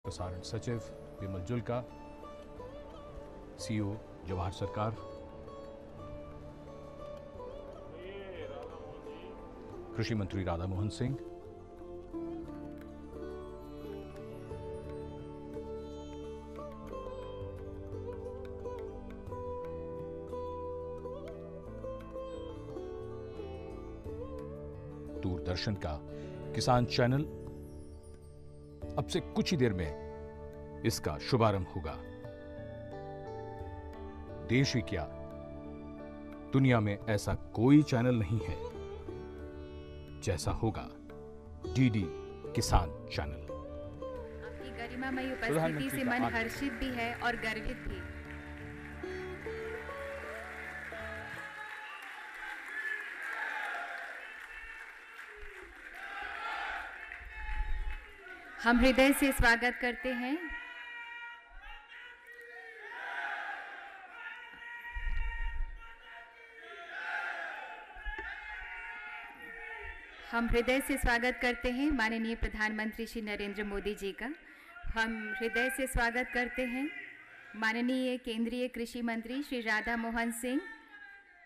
प्रसारण सचिव विमल जुल्का, सीईओ जवाहर सरकार, कृषि मंत्री राधा मोहन सिंह, दूरदर्शन का किसान चैनल अब से कुछ ही देर में इसका शुभारंभ होगा। देश ही क्या, दुनिया में ऐसा कोई चैनल नहीं है जैसा होगा डीडी किसान चैनल। आपकी गरिमामयी उपस्थिति से मन हर्षित भी है और गर्वित भी। हम हृदय से स्वागत करते हैं माननीय प्रधानमंत्री श्री नरेंद्र मोदी जी का। हम हृदय से स्वागत करते हैं माननीय केंद्रीय कृषि मंत्री श्री राधा मोहन सिंह,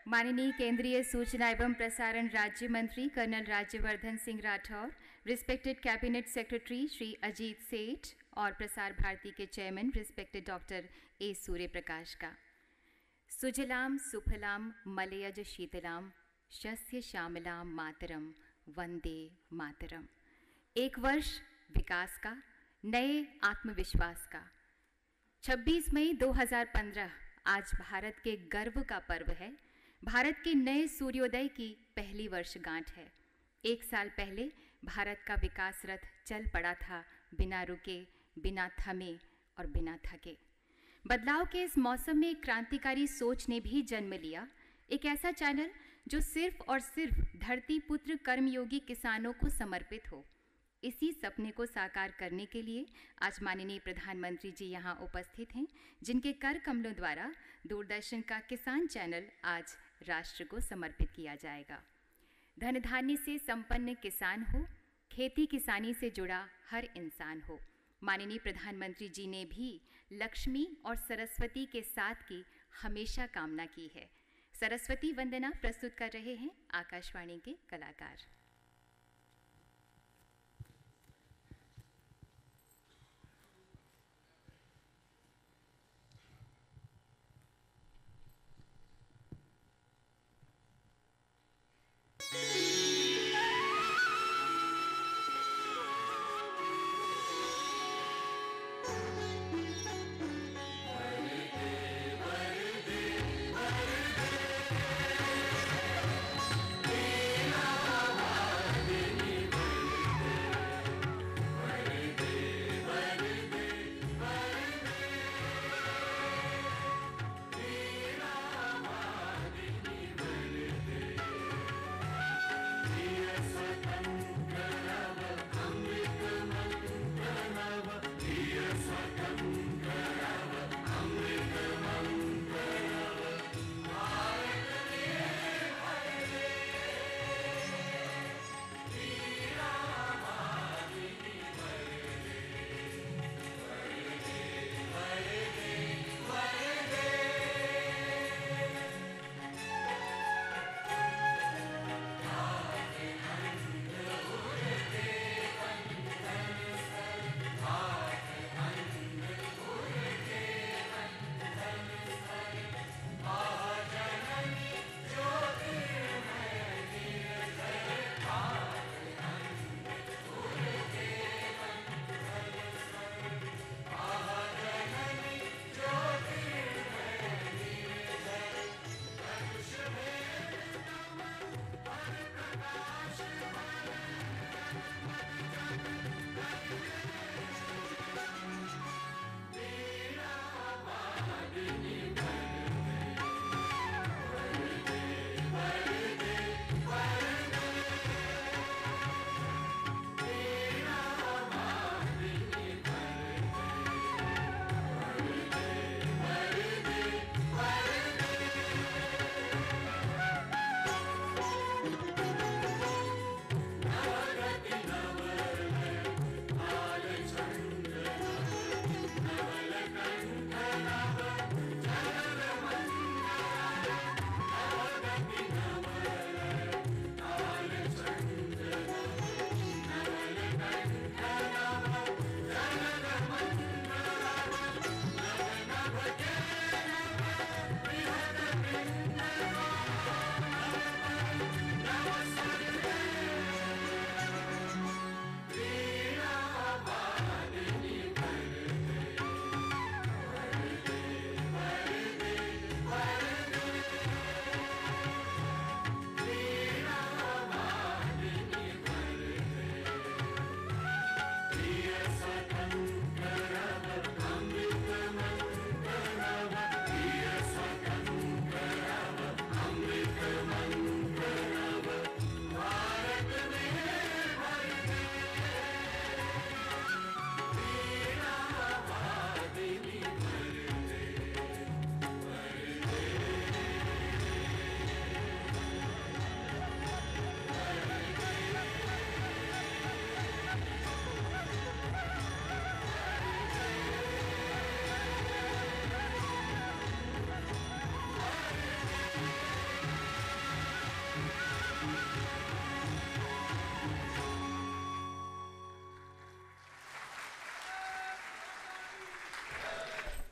माननीय केंद्रीय सूचना एवं प्रसारण राज्य मंत्री colonel Rajyavardhan Singh Rathore, respected cabinet secretary Shri Ajit Seth और प्रसार भारती के chairman respected doctor A Surya Prakash का। सुजलाम सुफलाम मलयज शीतलाम शस्य श्यामलाम मातरम वंदे मातरम। एक वर्ष विकास का, नए आत्मविश्वास का। 26 मई 2015 आज भारत के गर्व का पर्व है। भारत के नए सूर्योदय की पहली वर्षगांठ है। एक साल पहले भारत का विकास रथ चल पड़ा था, बिना रुके, बिना थमे और बिना थके। बदलाव के इस मौसम में एक क्रांतिकारी सोच ने भी जन्म लिया। एक ऐसा चैनल जो सिर्फ और सिर्फ धरती पुत्र कर्मयोगी किसानों को समर्पित हो। इसी सपने को साकार करने के लिए आज माननीय प्रधानमंत्री जी यहाँ उपस्थित हैं, जिनके कर कमलों द्वारा दूरदर्शन का किसान चैनल आज राष्ट्र को समर्पित किया जाएगा। धन धान्य से संपन्न किसान हो, खेती किसानी से जुड़ा हर इंसान हो। माननीय प्रधानमंत्री जी ने भी लक्ष्मी और सरस्वती के साथ की हमेशा कामना की है। सरस्वती वंदना प्रस्तुत कर रहे हैं आकाशवाणी के कलाकार।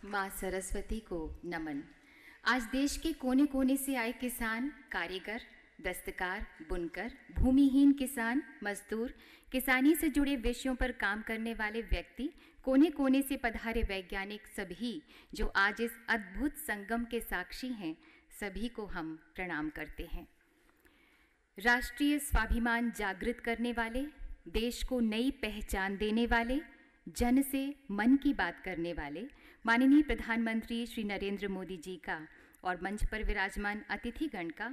माँ सरस्वती को नमन। आज देश के कोने कोने से आए किसान, कारीगर, दस्तकार, बुनकर, भूमिहीन किसान, मजदूर, किसानी से जुड़े विषयों पर काम करने वाले व्यक्ति, कोने कोने से पधारे वैज्ञानिक, सभी जो आज इस अद्भुत संगम के साक्षी हैं, सभी को हम प्रणाम करते हैं। राष्ट्रीय स्वाभिमान जागृत करने वाले, देश को नई पहचान देने वाले, जन से मन की बात करने वाले माननीय प्रधानमंत्री श्री नरेंद्र मोदी जी का और मंच पर विराजमान अतिथिगण का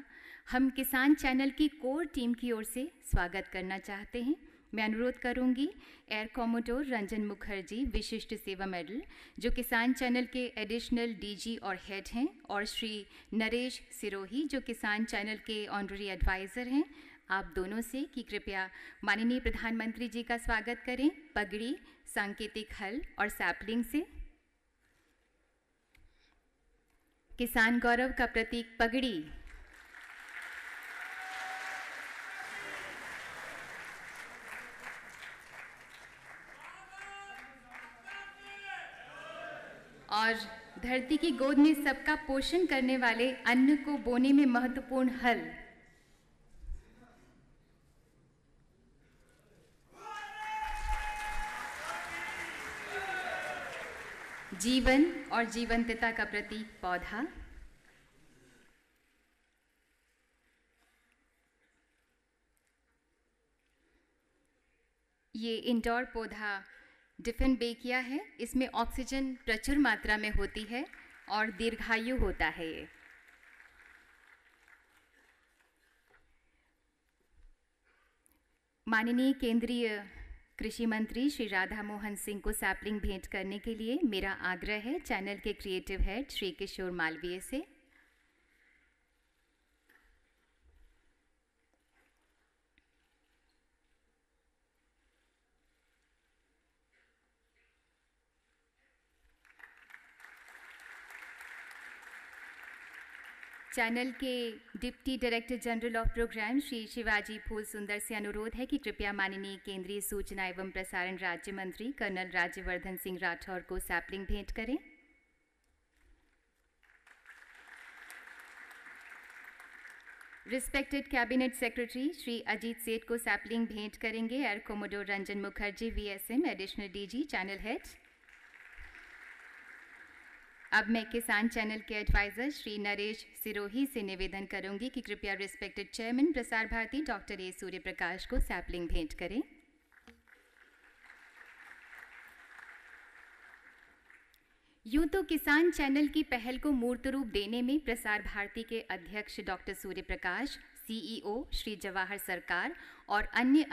हम किसान चैनल की कोर टीम की ओर से स्वागत करना चाहते हैं। मैं अनुरोध करूंगी एयर कॉमोडोर रंजन मुखर्जी, विशिष्ट सेवा मेडल, जो किसान चैनल के एडिशनल डीजी और हेड हैं, और श्री नरेश सिरोही, जो किसान चैनल के ऑनररी एडवाइज़र हैं, आप दोनों से कि कृपया माननीय प्रधानमंत्री जी का स्वागत करें पगड़ी, सांकेतिक हल और सैपलिंग से। किसान गौरव का प्रतीक पगड़ी, और धरती की गोद में सबका पोषण करने वाले, अन्न को बोने में महत्वपूर्ण हल। जीवन और जीवंतता का प्रतीक पौधा। ये इंडोर पौधा डिफेनबेकिया है। इसमें ऑक्सीजन प्रचुर मात्रा में होती है और दीर्घायु होता है। ये माननीय केंद्रीय कृषि मंत्री श्री राधा मोहन सिंह को सैपलिंग भेंट करने के लिए मेरा आग्रह है चैनल के क्रिएटिव हेड श्री किशोर मालवीय से। चैनल के deputy director general of programme Shri Shivaji Phool Sundar से अनुरोध है कि कृपया माननीय केंद्रीय सूचना एवं प्रसारण राज्य मंत्री कर्नल राज्यवर्धन सिंह राठौर को सैपलिंग भेंट करें। Respected cabinet secretary Shri Ajit सेठ को सैपलिंग भेंट करेंगे air commodore Ranjan Mukherjee, VSM, additional DG, channel head. अब मैं किसान चैनल के एडवाइज़र श्री नरेश सिरोही से निवेदन करूंगी कि कृपया respected chairman Prasar Bharati doctor A Surya प्रकाश को सैपलिंग भेंट करें। यूं तो किसान चैनल की पहल को मूर्त रूप देने में प्रसार भारती के अध्यक्ष डॉक्टर सूर्य प्रकाश, सीईओ श्री जवाहर सरकार और अन्य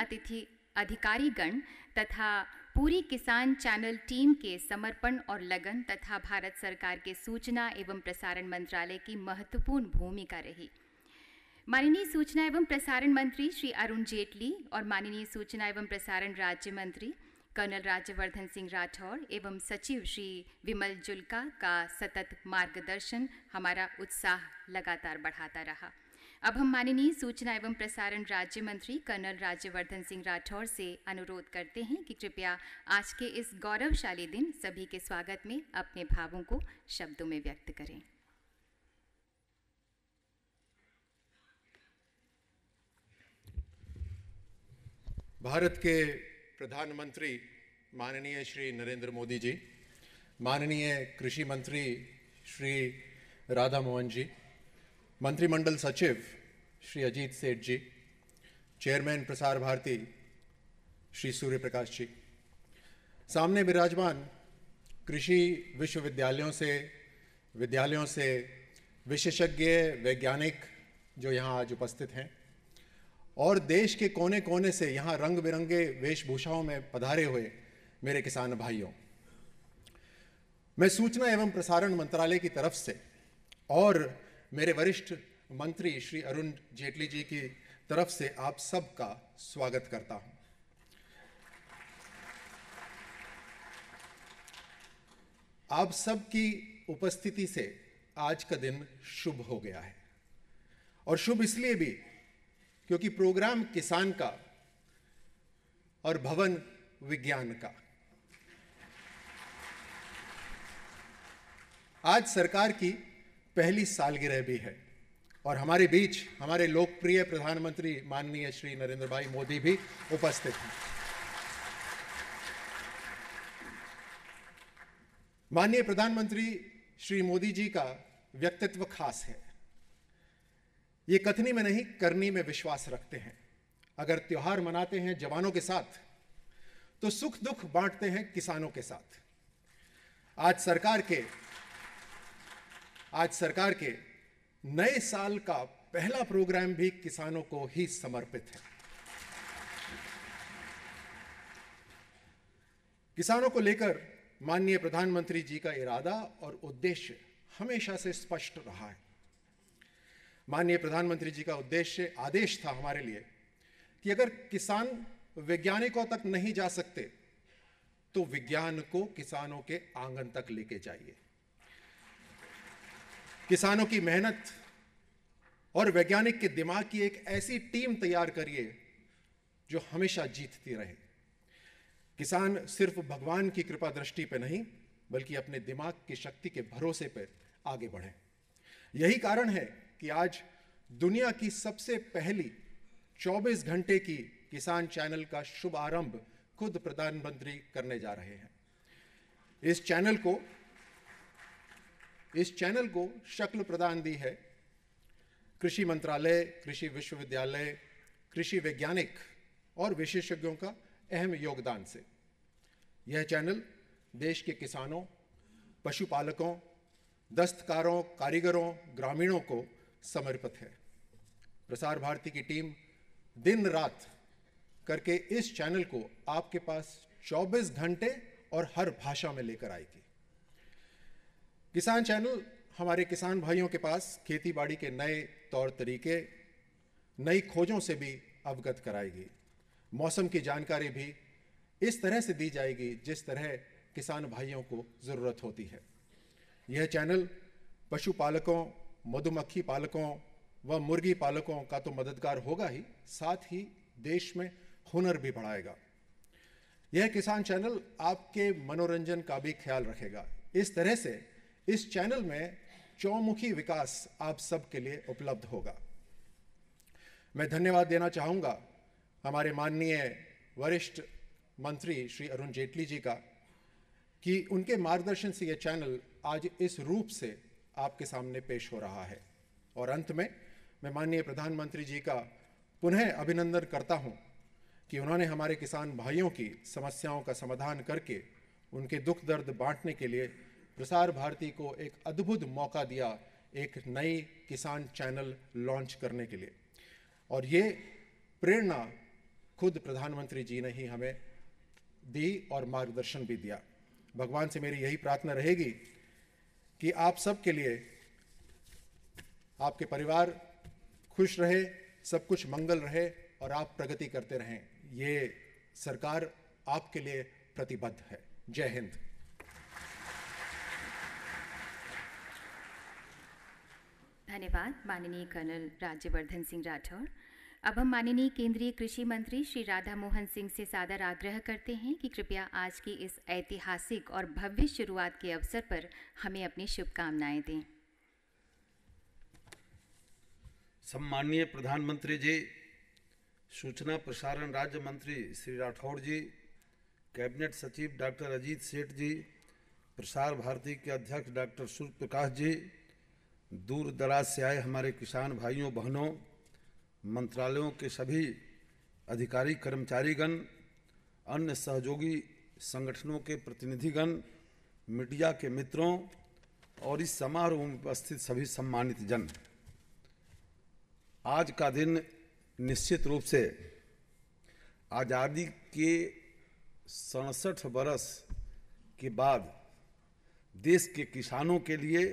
अधिकारीगण तथा पूरी किसान चैनल टीम के समर्पण और लगन तथा भारत सरकार के सूचना एवं प्रसारण मंत्रालय की महत्वपूर्ण भूमिका रही। माननीय सूचना एवं प्रसारण मंत्री श्री अरुण जेटली और माननीय सूचना एवं प्रसारण राज्य मंत्री कर्नल राज्यवर्धन सिंह राठौर एवं सचिव श्री विमल जुल्का का सतत मार्गदर्शन हमारा उत्साह लगातार बढ़ाता रहा। अब हम माननीय सूचना एवं प्रसारण राज्य मंत्री कर्नल राज्यवर्धन सिंह राठौर से अनुरोध करते हैं कि कृपया आज के इस गौरवशाली दिन सभी के स्वागत में अपने भावों को शब्दों में व्यक्त करें। भारत के प्रधानमंत्री माननीय श्री नरेंद्र मोदी जी, माननीय कृषि मंत्री श्री राधा मोहन जी, मंत्रिमंडल सचिव श्री अजीत सेठ जी, चेयरमैन प्रसार भारती श्री सूर्य प्रकाश जी, सामने विराजमान कृषि विद्यालयों से विशेषज्ञ वैज्ञानिक जो यहाँ आज उपस्थित हैं, और देश के कोने कोने से यहाँ रंग बिरंगे वेशभूषाओं में पधारे हुए मेरे किसान भाइयों, मैं सूचना एवं प्रसारण मंत्रालय की तरफ से और मेरे वरिष्ठ मंत्री श्री अरुण जेटली जी की तरफ से आप सबका स्वागत करता हूं। आप सबकी उपस्थिति से आज का दिन शुभ हो गया है, और शुभ इसलिए भी क्योंकि प्रोग्राम किसान का और भवन विज्ञान का आज सरकार की पहली सालगिरह भी है और हमारे बीच हमारे लोकप्रिय प्रधानमंत्री माननीय श्री नरेंद्र भाई मोदी भी उपस्थित हैं। माननीय प्रधानमंत्री श्री मोदी जी का व्यक्तित्व खास है। ये कथनी में नहीं, करनी में विश्वास रखते हैं। अगर त्योहार मनाते हैं जवानों के साथ, तो सुख दुख बांटते हैं किसानों के साथ। आज सरकार के नए साल का पहला प्रोग्राम भी किसानों को ही समर्पित है। किसानों को लेकर माननीय प्रधानमंत्री जी का इरादा और उद्देश्य हमेशा से स्पष्ट रहा है। माननीय प्रधानमंत्री जी का आदेश था हमारे लिए कि अगर किसान वैज्ञानिकों तक नहीं जा सकते तो विज्ञान को किसानों के आंगन तक लेके जाइए। किसानों की मेहनत और वैज्ञानिक के दिमाग की एक ऐसी टीम तैयार करिए जो हमेशा जीतती रहे। किसान सिर्फ भगवान की कृपा दृष्टि पे नहीं, बल्कि अपने दिमाग की शक्ति के भरोसे पर आगे बढ़े। यही कारण है कि आज दुनिया की सबसे पहली 24 घंटे की किसान चैनल का शुभ आरंभ खुद प्रधानमंत्री करने जा रहे हैं। इस चैनल को शक्ल प्रदान दी है कृषि मंत्रालय, कृषि विश्वविद्यालय, कृषि वैज्ञानिक और विशेषज्ञों का अहम योगदान से। यह चैनल देश के किसानों, पशुपालकों, दस्तकारों, कारीगरों, ग्रामीणों को समर्पित है। प्रसार भारती की टीम दिन रात करके इस चैनल को आपके पास 24 घंटे और हर भाषा में लेकर आएगी। किसान चैनल हमारे किसान भाइयों के पास खेती बाड़ी के नए तौर तरीके, नई खोजों से भी अवगत कराएगी। मौसम की जानकारी भी इस तरह से दी जाएगी जिस तरह किसान भाइयों को जरूरत होती है। यह चैनल पशुपालकों, मधुमक्खी पालकों व मुर्गी पालकों का तो मददगार होगा ही, साथ ही देश में हुनर भी बढ़ाएगा। यह किसान चैनल आपके मनोरंजन का भी ख्याल रखेगा। इस तरह से इस चैनल में चौमुखी विकास आप सबके लिए उपलब्ध होगा। मैं धन्यवाद देना चाहूँगा हमारे माननीय वरिष्ठ मंत्री श्री अरुण जेटली जी का कि उनके मार्गदर्शन से यह चैनल आज इस रूप से आपके सामने पेश हो रहा है। और अंत में मैं माननीय प्रधानमंत्री जी का पुनः अभिनंदन करता हूं कि उन्होंने हमारे किसान भाइयों की समस्याओं का समाधान करके उनके दुख दर्द बांटने के लिए प्रसार भारती को एक अद्भुत मौका दिया, एक नई किसान चैनल लॉन्च करने के लिए। और ये प्रेरणा खुद प्रधानमंत्री जी ने ही हमें दी और मार्गदर्शन भी दिया। भगवान से मेरी यही प्रार्थना रहेगी कि आप सब के लिए, आपके परिवार खुश रहे, सब कुछ मंगल रहे और आप प्रगति करते रहें। ये सरकार आपके लिए प्रतिबद्ध है। जय हिंद। धन्यवाद माननीय कर्नल राज्यवर्धन सिंह राठौर। अब हम माननीय केंद्रीय कृषि मंत्री श्री राधा मोहन सिंह से सादर आग्रह करते हैं कि कृपया आज की इस ऐतिहासिक और भव्य शुरुआत के अवसर पर हमें अपनी शुभकामनाएं दें। सम्माननीय प्रधानमंत्री जी, सूचना प्रसारण राज्य मंत्री श्री राठौड़ जी, कैबिनेट सचिव डॉक्टर अजीत सेठ जी, प्रसार भारती के अध्यक्ष डॉक्टर सूर्य प्रकाश जी, दूर दराज से आए हमारे किसान भाइयों बहनों, मंत्रालयों के सभी अधिकारी कर्मचारीगण, अन्य सहयोगी संगठनों के प्रतिनिधिगण, मीडिया के मित्रों और इस समारोह में उपस्थित सभी सम्मानित जन, आज का दिन निश्चित रूप से आज़ादी के 67 बरस के बाद देश के किसानों के लिए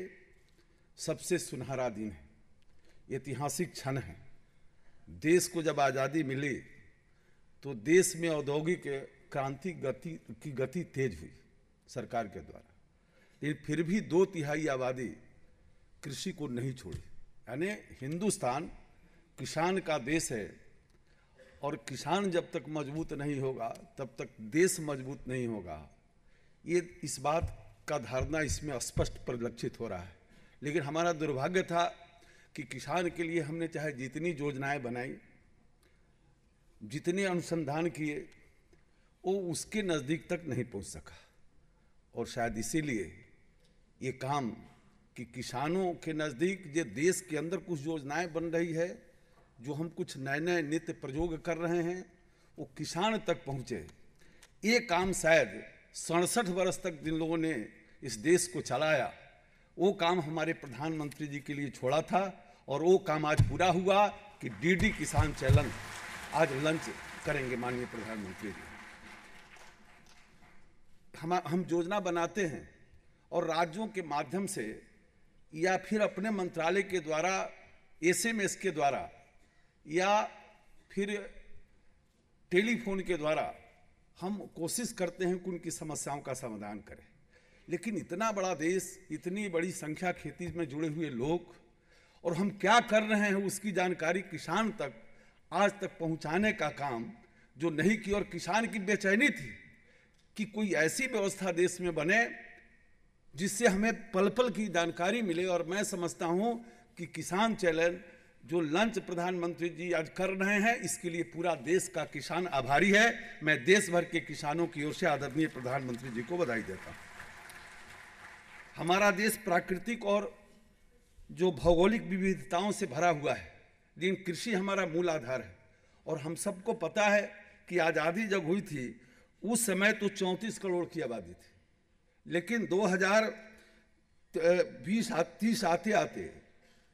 सबसे सुनहरा दिन है, ऐतिहासिक क्षण है। देश को जब आज़ादी मिली तो देश में औद्योगिक क्रांति की गति तेज हुई सरकार के द्वारा, लेकिन फिर भी 2/3 आबादी कृषि को नहीं छोड़ी। यानी हिंदुस्तान किसान का देश है और किसान जब तक मजबूत नहीं होगा तब तक देश मजबूत नहीं होगा। ये इस बात का धारणा इसमें स्पष्ट परिलक्षित हो रहा है। लेकिन हमारा दुर्भाग्य था कि किसान के लिए हमने चाहे जितनी योजनाएं बनाई, जितने अनुसंधान किए, वो उसके नज़दीक तक नहीं पहुंच सका। और शायद इसीलिए ये काम कि किसानों के नज़दीक जो देश के अंदर कुछ योजनाएं बन रही है, जो हम कुछ नए नए नित्य प्रयोग कर रहे हैं, वो किसान तक पहुँचे। ये काम शायद 67 वर्ष तक जिन लोगों ने इस देश को चलाया, वो काम हमारे प्रधानमंत्री जी के लिए छोड़ा था, और वो काम आज पूरा हुआ कि डीडी किसान चैनल आज लंच करेंगे माननीय प्रधानमंत्री जी। हम योजना बनाते हैं और राज्यों के माध्यम से या फिर अपने मंत्रालय के द्वारा, SMS के द्वारा या फिर टेलीफोन के द्वारा हम कोशिश करते हैं कि उनकी समस्याओं का समाधान करें। लेकिन इतना बड़ा देश, इतनी बड़ी संख्या खेती में जुड़े हुए लोग, और हम क्या कर रहे हैं उसकी जानकारी किसान तक आज तक पहुंचाने का काम जो नहीं की। और किसान की बेचैनी थी कि कोई ऐसी व्यवस्था देश में बने जिससे हमें पल पल की जानकारी मिले। और मैं समझता हूं कि किसान चैनल जो लंच प्रधानमंत्री जी आज कर रहे हैं, इसके लिए पूरा देश का किसान आभारी है। मैं देश भर के किसानों की ओर से आदरणीय प्रधानमंत्री जी को बधाई देता हूं। हमारा देश प्राकृतिक और जो भौगोलिक विविधताओं से भरा हुआ है, लेकिन कृषि हमारा मूल आधार है। और हम सबको पता है कि आज़ादी जब हुई थी उस समय तो 34 करोड़ की आबादी थी, लेकिन 2020-30 आते आते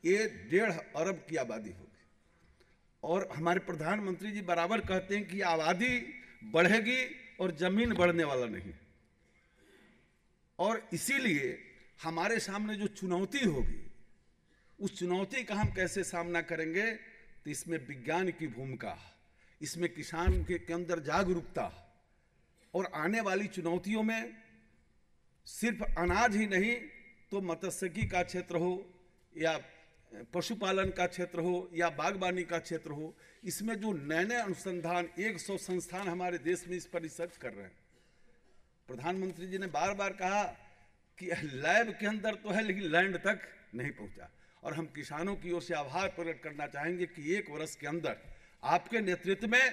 ये 1.5 अरब की आबादी होगी। और हमारे प्रधानमंत्री जी बराबर कहते हैं कि आबादी बढ़ेगी और जमीन बढ़ने वाला नहीं। और इसीलिए हमारे सामने जो चुनौती होगी, उस चुनौती का हम कैसे सामना करेंगे, तो इसमें विज्ञान की भूमिका, इसमें किसान के अंदर जागरूकता, और आने वाली चुनौतियों में सिर्फ अनाज ही नहीं तो मत्स्यिकी का क्षेत्र हो या पशुपालन का क्षेत्र हो या बागवानी का क्षेत्र हो, इसमें जो नए नए अनुसंधान 100 संस्थान हमारे देश में इस पर रिसर्च कर रहे हैं। प्रधानमंत्री जी ने बार बार कहा कि लैब के अंदर तो है लेकिन लैंड तक नहीं पहुंचा। और हम किसानों की ओर से आभार प्रकट करना चाहेंगे कि 1 वर्ष के अंदर आपके नेतृत्व में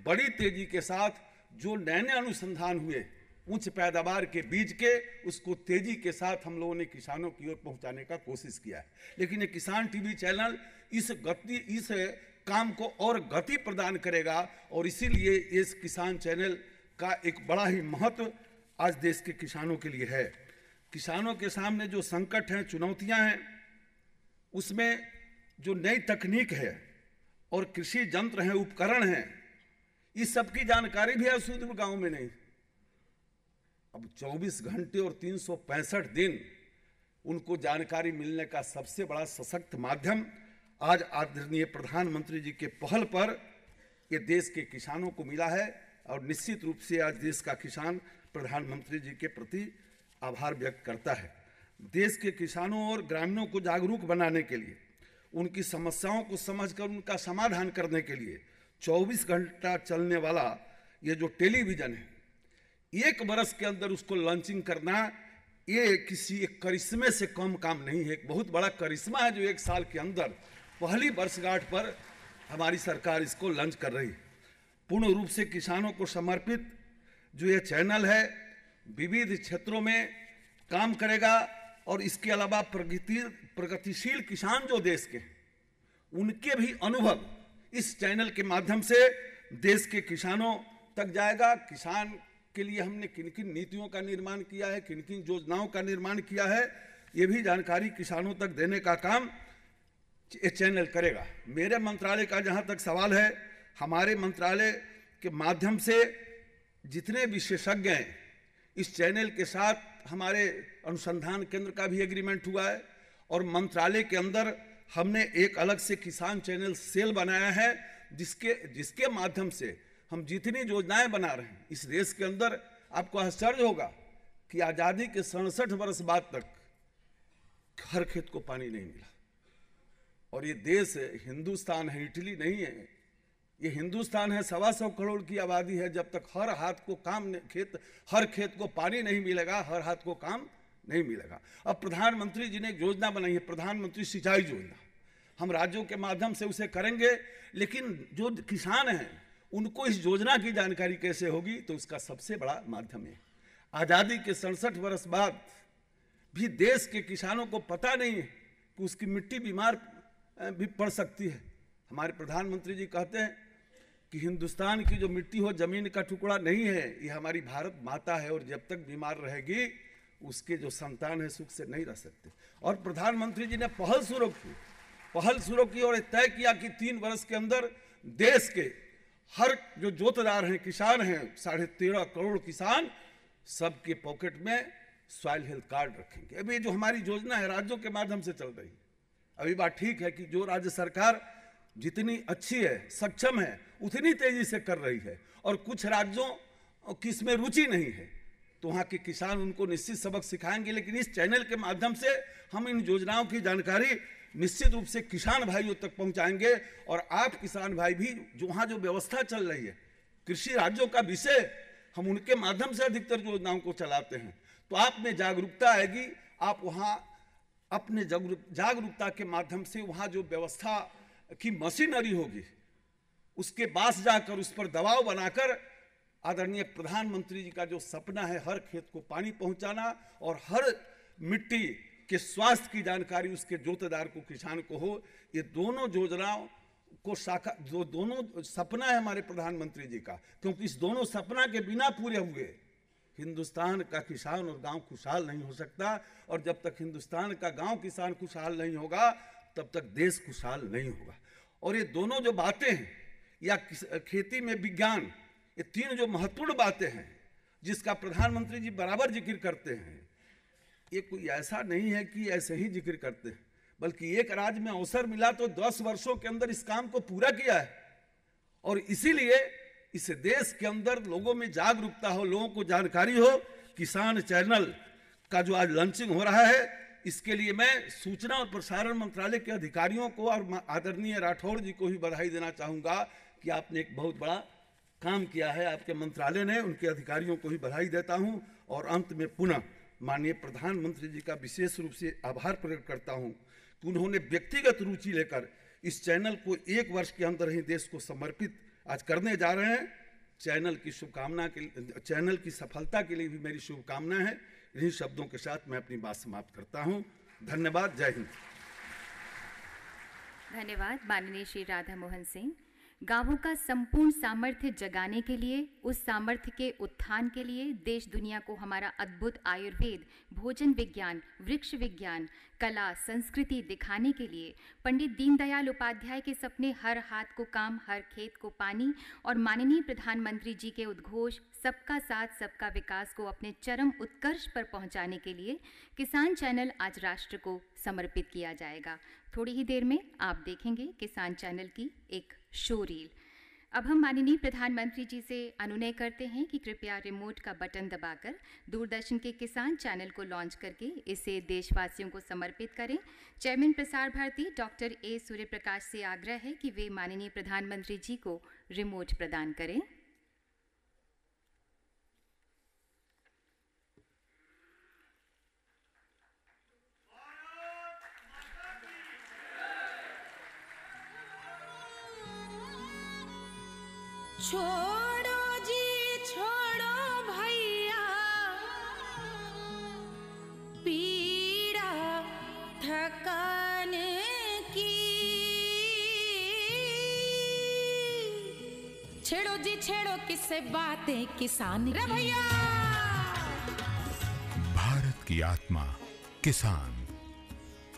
बड़ी तेजी के साथ जो नए नए अनुसंधान हुए, उच्च पैदावार के बीज के, उसको तेजी के साथ हम लोगों ने किसानों की ओर पहुंचाने का कोशिश किया है। लेकिन ये किसान टीवी चैनल इस काम को और गति प्रदान करेगा। और इसीलिए इस किसान चैनल का एक बड़ा ही महत्व आज देश के किसानों के लिए है। किसानों के सामने जो संकट हैं, चुनौतियां हैं, उसमें जो नई तकनीक है और कृषि यंत्र हैं, उपकरण हैं, इस सब की जानकारी भी है सुदूर गांव में नहीं। अब 24 घंटे और 365 दिन उनको जानकारी मिलने का सबसे बड़ा सशक्त माध्यम आज आदरणीय प्रधानमंत्री जी के पहल पर ये देश के किसानों को मिला है। और निश्चित रूप से आज देश का किसान प्रधानमंत्री जी के प्रति आभार व्यक्त करता है। देश के किसानों और ग्रामीणों को जागरूक बनाने के लिए, उनकी समस्याओं को समझकर उनका समाधान करने के लिए 24 घंटा चलने वाला ये जो टेलीविज़न है, 1 बरस के अंदर उसको लॉन्चिंग करना, ये किसी एक करिश्मे से कम काम नहीं है। एक बहुत बड़ा करिश्मा है जो 1 साल के अंदर पहली वर्षगांठ पर हमारी सरकार इसको लॉन्च कर रही है। पूर्ण रूप से किसानों को समर्पित जो ये चैनल है, विविध क्षेत्रों में काम करेगा। और इसके अलावा प्रगतिशील किसान जो देश के हैं, उनके भी अनुभव इस चैनल के माध्यम से देश के किसानों तक जाएगा। किसान के लिए हमने किन किन नीतियों का निर्माण किया है, किन किन योजनाओं का निर्माण किया है, ये भी जानकारी किसानों तक देने का काम ये चैनल करेगा। मेरे मंत्रालय का जहाँ तक सवाल है, हमारे मंत्रालय के माध्यम से जितने विशेषज्ञ हैं, इस चैनल के साथ हमारे अनुसंधान केंद्र का भी एग्रीमेंट हुआ है। और मंत्रालय के अंदर हमने एक अलग से किसान चैनल सेल बनाया है, जिसके माध्यम से हम जितनी योजनाएं बना रहे हैं इस देश के अंदर, आपको आश्चर्य होगा कि आज़ादी के 67 वर्ष बाद तक हर खेत को पानी नहीं मिला। और ये देश हिंदुस्तान है, इटली नहीं है। ये हिंदुस्तान है, 125 करोड़ की आबादी है। जब तक हर खेत को पानी नहीं मिलेगा, हर हाथ को काम नहीं मिलेगा। अब प्रधानमंत्री जी ने एक योजना बनाई है, प्रधानमंत्री सिंचाई योजना। हम राज्यों के माध्यम से उसे करेंगे, लेकिन जो किसान हैं उनको इस योजना की जानकारी कैसे होगी, तो उसका सबसे बड़ा माध्यम है। आज़ादी के 67 वर्ष बाद भी देश के किसानों को पता नहीं है कि उसकी मिट्टी बीमार भी पड़ सकती है। हमारे प्रधानमंत्री जी कहते हैं कि हिंदुस्तान की जो मिट्टी हो जमीन का टुकड़ा नहीं है, ये हमारी भारत माता है, और जब तक बीमार रहेगी उसके जो संतान है सुख से नहीं रह सकते। और प्रधानमंत्री जी ने पहल शुरू की और तय किया कि 3 वर्ष के अंदर देश के हर जो जोतदार हैं, किसान हैं, 13.5 करोड़ किसान, सबके पॉकेट में सॉइल हेल्थ कार्ड रखेंगे। अभी जो हमारी योजना है राज्यों के माध्यम से चल रही है। अभी बात ठीक है कि जो राज्य सरकार जितनी अच्छी है, सक्षम है, उतनी तेजी से कर रही है, और कुछ राज्यों की इसमें रुचि नहीं है, तो वहाँ के किसान उनको निश्चित सबक सिखाएंगे। लेकिन इस चैनल के माध्यम से हम इन योजनाओं की जानकारी निश्चित रूप से किसान भाइयों तक पहुँचाएंगे। और आप किसान भाई भी जो वहाँ जो व्यवस्था चल रही है, कृषि राज्यों का विषय, हम उनके माध्यम से अधिकतर योजनाओं को चलाते हैं, तो आप में जागरूकता आएगी। आप वहाँ अपने जागरूकता के माध्यम से वहाँ जो व्यवस्था की मशीनरी होगी, उसके पास जाकर उस पर दबाव बनाकर आदरणीय प्रधानमंत्री जी का जो सपना है हर खेत को पानी पहुंचाना और हर मिट्टी के स्वास्थ्य की जानकारी उसके जोतदार को, किसान को हो, ये दोनों योजनाओं को दोनों सपना है हमारे प्रधानमंत्री जी का। क्योंकि इस दोनों सपना के बिना पूरे हुए हिंदुस्तान का किसान और गांव खुशहाल नहीं हो सकता, और जब तक हिंदुस्तान का गांव किसान खुशहाल नहीं होगा तब तक देश खुशहाल नहीं होगा। और ये दोनों जो बातें हैं, या खेती में विज्ञान, ये 3 जो महत्वपूर्ण बातें हैं जिसका प्रधानमंत्री जी बराबर जिक्र करते हैं, ये कोई ऐसा नहीं है कि ऐसे ही जिक्र करते हैं, बल्कि एक राज्य में अवसर मिला तो 10 वर्षों के अंदर इस काम को पूरा किया है। और इसीलिए इस देश के अंदर लोगों में जागरूकता हो, लोगों को जानकारी हो। किसान चैनल का जो आज लॉन्चिंग हो रहा है, इसके लिए मैं सूचना और प्रसारण मंत्रालय के अधिकारियों को और आदरणीय राठौड़ जी को भी बधाई देना चाहूँगा कि आपने एक बहुत बड़ा काम किया है, आपके मंत्रालय ने, उनके अधिकारियों को भी बधाई देता हूँ। और अंत में पुनः माननीय प्रधानमंत्री जी का विशेष रूप से आभार प्रकट करता हूँ कि उन्होंने व्यक्तिगत रुचि लेकर इस चैनल को 1 वर्ष के अंदर ही देश को समर्पित आज करने जा रहे हैं। चैनल की सफलता के लिए भी मेरी शुभकामना है। इन्हीं शब्दों के साथ मैं अपनी बात समाप्त करता हूं। धन्यवाद। जय हिंद। धन्यवाद माननीय श्री राधा मोहन सिंह। गांवों का संपूर्ण सामर्थ्य जगाने के लिए, उस सामर्थ्य के उत्थान के लिए देश दुनिया को हमारा अद्भुत आयुर्वेद, भोजन विज्ञान, वृक्ष विज्ञान, कला, संस्कृति दिखाने के लिए पंडित दीनदयाल उपाध्याय के सपने हर हाथ को काम, हर खेत को पानी और माननीय प्रधानमंत्री जी के उद्घोष सबका साथ सबका विकास को अपने चरम उत्कर्ष पर पहुंचाने के लिए किसान चैनल आज राष्ट्र को समर्पित किया जाएगा। थोड़ी ही देर में आप देखेंगे किसान चैनल की एक शो रील। अब हम माननीय प्रधानमंत्री जी से अनुनय करते हैं कि कृपया रिमोट का बटन दबाकर दूरदर्शन के किसान चैनल को लॉन्च करके इसे देशवासियों को समर्पित करें। Chairman Prasar Bharati doctor A Suryaprakash से आग्रह है कि वे माननीय प्रधानमंत्री जी को रिमोट प्रदान करें। छोड़ो जी छोड़ो भैया पीड़ा थकान की, छेड़ो जी छेड़ो किससे बातें किसान रे भैया। भारत की आत्मा किसान,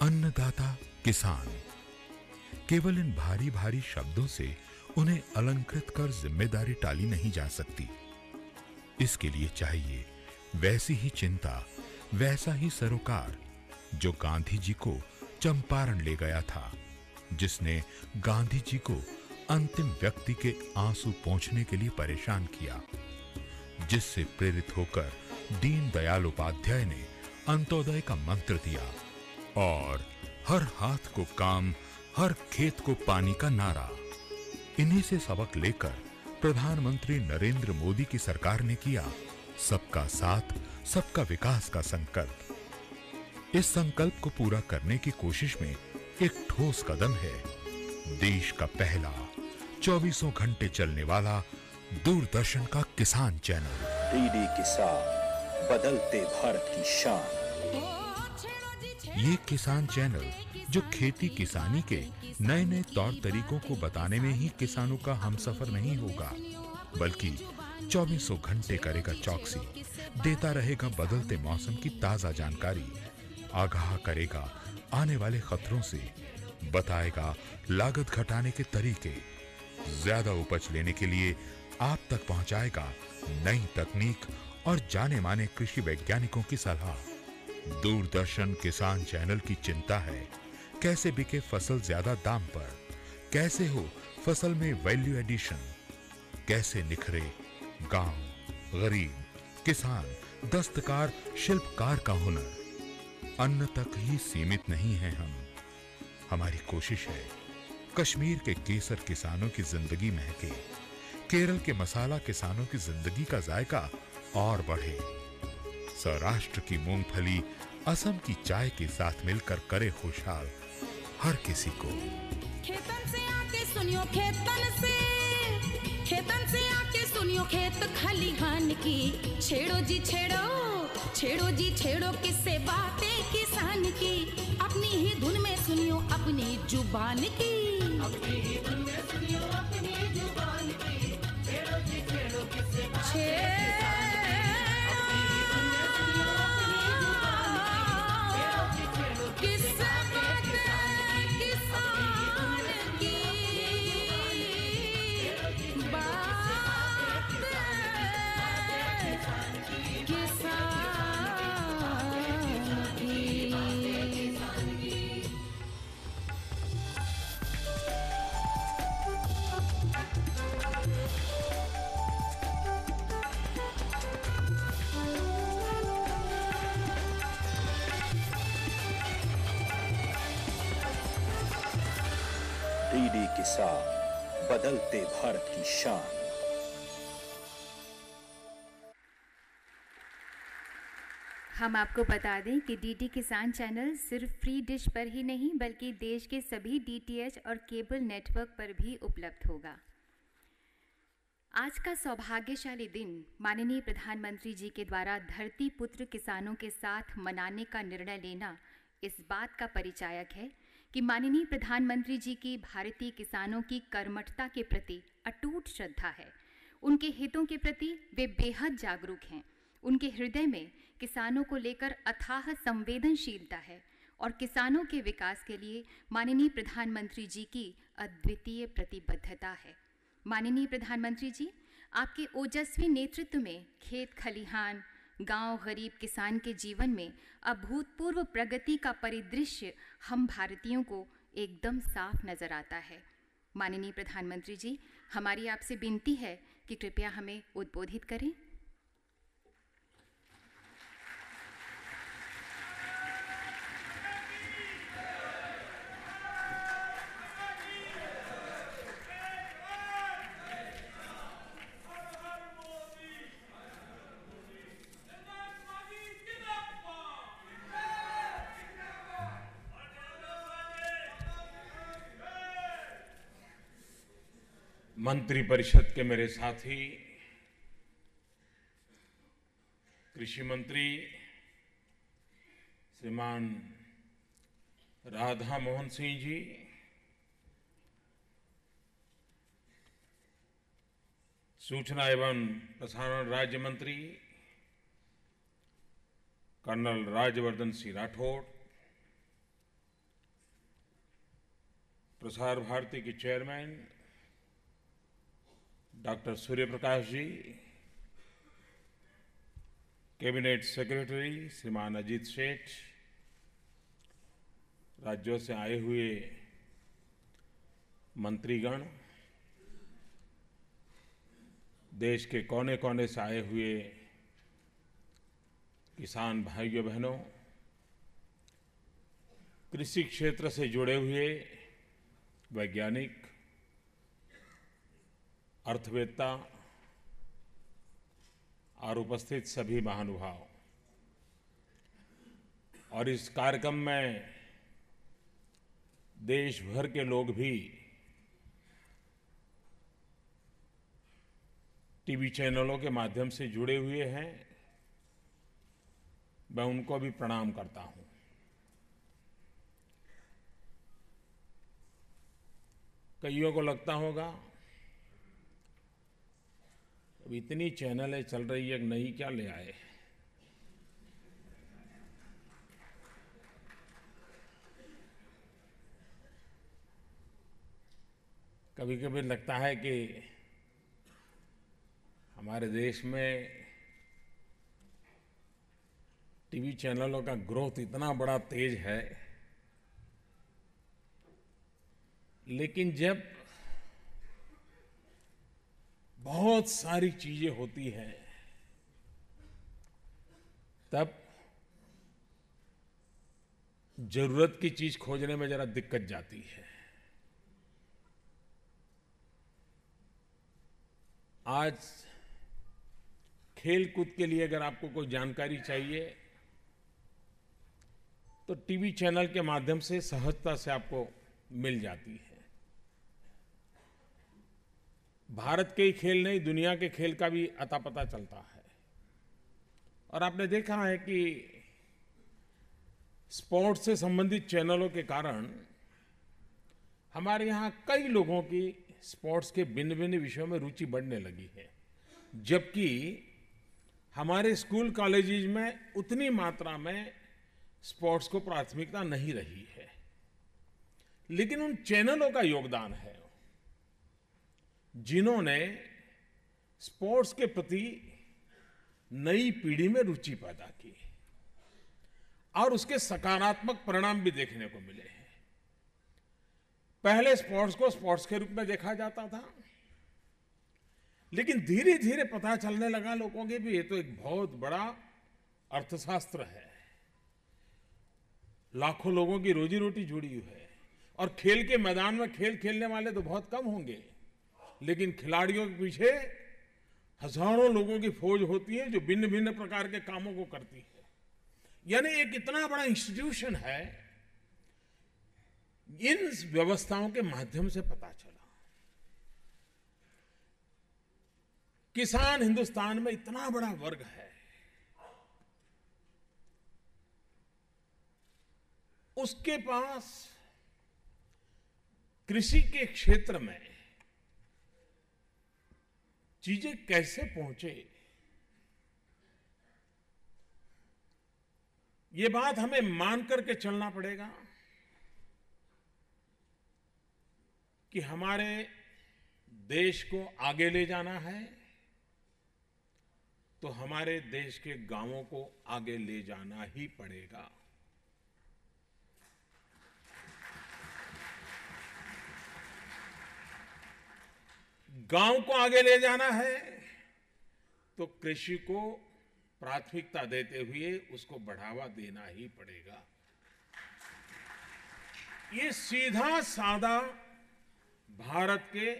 अन्नदाता किसान। केवल इन भारी भारी शब्दों से उन्हें अलंकृत कर जिम्मेदारी टाली नहीं जा सकती। इसके लिए चाहिए वैसी ही चिंता, वैसा ही सरोकार जो गांधी जी को चंपारण ले गया था, जिसने गांधी जी को अंतिम व्यक्ति के आंसू पोंछने के लिए परेशान किया, जिससे प्रेरित होकर दीनदयाल उपाध्याय ने अंत्योदय का मंत्र दिया और हर हाथ को काम, हर खेत को पानी का नारा। इन्हीं से सबक लेकर प्रधानमंत्री नरेंद्र मोदी की सरकार ने किया सबका साथ सबका विकास का संकल्प। इस संकल्प को पूरा करने की कोशिश में एक ठोस कदम है देश का पहला 24 घंटे चलने वाला दूरदर्शन का किसान चैनल। डीडी किसान, बदलते भारत की शान। ये किसान चैनल जो खेती किसानी के नए नए तौर तरीकों को बताने में ही किसानों का हमसफर नहीं होगा, बल्कि 24 घंटे करेगा चौकसी, देता रहेगा बदलते मौसम की ताजा जानकारी, आगाह करेगा आने वाले खतरों से, बताएगा लागत घटाने के तरीके, ज्यादा उपज लेने के लिए आप तक पहुंचाएगा नई तकनीक और जाने माने कृषि वैज्ञानिकों की सलाह। दूरदर्शन किसान चैनल की चिंता है कैसे बिके फसल ज्यादा दाम पर, कैसे हो फसल में वैल्यू एडिशन, कैसे निखरे गांव, गरीब, किसान, दस्तकार, शिल्पकार का हुनर। अन्न तक ही सीमित नहीं है हम। हमारी कोशिश है कश्मीर के केसर किसानों की जिंदगी महके, केरल के मसाला किसानों की जिंदगी का जायका और बढ़े, सौराष्ट्र की मूंगफली असम की चाय के साथ मिलकर करे खुशहाल हर किसी को। खेतन से आके सुनियो खेतन से आके सुनियो खेत खलिहान की। छेड़ो जी छेड़ो किससे बातें किसान की। अपनी ही धुन में सुनियो अपनी जुबान की। डीडी किसान, बदलते भारत की शान। हम आपको बता दें कि डीडी किसान चैनल सिर्फ फ्री डिश पर ही नहीं बल्कि देश के सभी डीटीएच और केबल नेटवर्क पर भी उपलब्ध होगा। आज का सौभाग्यशाली दिन माननीय प्रधानमंत्री जी के द्वारा धरती पुत्र किसानों के साथ मनाने का निर्णय लेना इस बात का परिचायक है कि माननीय प्रधानमंत्री जी की भारतीय किसानों की कर्मठता के प्रति अटूट श्रद्धा है। उनके हितों के प्रति वे बेहद जागरूक हैं। उनके हृदय में किसानों को लेकर अथाह संवेदनशीलता है और किसानों के विकास के लिए माननीय प्रधानमंत्री जी की अद्वितीय प्रतिबद्धता है। माननीय प्रधानमंत्री जी, आपके ओजस्वी नेतृत्व में खेत खलिहान, गांव, गरीब किसान के जीवन में अभूतपूर्व प्रगति का परिदृश्य हम भारतीयों को एकदम साफ नजर आता है। माननीय प्रधानमंत्री जी, हमारी आपसे विनती है कि कृपया हमें उद्बोधित करें। मंत्रिपरिषद के मेरे साथी, कृषि मंत्री श्रीमान राधा मोहन सिंह जी, सूचना एवं प्रसारण राज्य मंत्री कर्नल राज्यवर्धन सिंह राठौड़, प्रसार भारती के chairman doctor Surya Prakash ji, cabinet secretary श्रीमान अजीत सेठ, राज्यों से आए हुए मंत्रीगण, देश के कोने कोने से आए हुए किसान भाइयों बहनों, कृषि क्षेत्र से जुड़े हुए वैज्ञानिक, अर्थवेत्ता और उपस्थित सभी महानुभाव और इस कार्यक्रम में देश भर के लोग भी टीवी चैनलों के माध्यम से जुड़े हुए हैं। मैं उनको भी प्रणाम करता हूं। कईयों को लगता होगा अब इतनी चैनलें चल रही है, नई क्या ले आए। कभी कभी लगता है कि हमारे देश में टीवी चैनलों का ग्रोथ इतना बड़ा तेज है, लेकिन जब बहुत सारी चीजें होती हैं तब जरूरत की चीज खोजने में जरा दिक्कत जाती है। आज खेल कूद के लिए अगर आपको कोई जानकारी चाहिए तो टीवी चैनल के माध्यम से सहजता से आपको मिल जाती है। भारत के ही खेल नहीं, दुनिया के खेल का भी अता पता चलता है। और आपने देखा है कि स्पोर्ट्स से संबंधित चैनलों के कारण हमारे यहाँ कई लोगों की स्पोर्ट्स के भिन्न भिन्न विषयों में रुचि बढ़ने लगी है, जबकि हमारे स्कूल कॉलेजेस में उतनी मात्रा में स्पोर्ट्स को प्राथमिकता नहीं रही है। लेकिन उन चैनलों का योगदान है जिन्होंने स्पोर्ट्स के प्रति नई पीढ़ी में रुचि पैदा की और उसके सकारात्मक परिणाम भी देखने को मिले हैं। पहले स्पोर्ट्स को स्पोर्ट्स के रूप में देखा जाता था, लेकिन धीरे धीरे पता चलने लगा लोगों के भी ये तो एक बहुत बड़ा अर्थशास्त्र है, लाखों लोगों की रोजी रोटी जुड़ी हुई है। और खेल के मैदान में खेल खेलने वाले तो बहुत कम होंगे, लेकिन खिलाड़ियों के पीछे हजारों लोगों की फौज होती है जो भिन्न भिन्न प्रकार के कामों को करती है। यानी एक इतना बड़ा इंस्टीट्यूशन है। इन व्यवस्थाओं के माध्यम से पता चला किसान हिंदुस्तान में इतना बड़ा वर्ग है, उसके पास कृषि के क्षेत्र में चीजें कैसे पहुंचे, ये बात हमें मान करके चलना पड़ेगा कि हमारे देश को आगे ले जाना है तो हमारे देश के गांवों को आगे ले जाना ही पड़ेगा। गांव को आगे ले जाना है तो कृषि को प्राथमिकता देते हुए उसको बढ़ावा देना ही पड़ेगा। ये सीधा साधा भारत के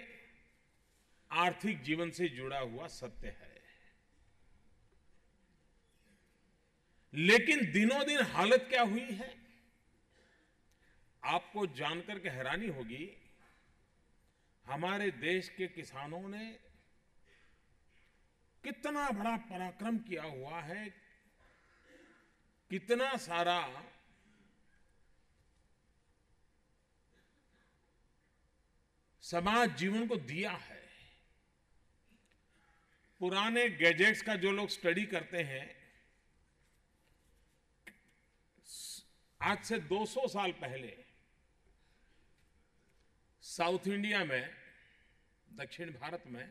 आर्थिक जीवन से जुड़ा हुआ सत्य है। लेकिन दिनों दिन हालत क्या हुई है, आपको जानकर के हैरानी होगी। हमारे देश के किसानों ने कितना बड़ा पराक्रम किया हुआ है, कितना सारा समाज जीवन को दिया है। पुराने गैजेट्स का जो लोग स्टडी करते हैं, आज से 200 साल पहले साउथ इंडिया में, दक्षिण भारत में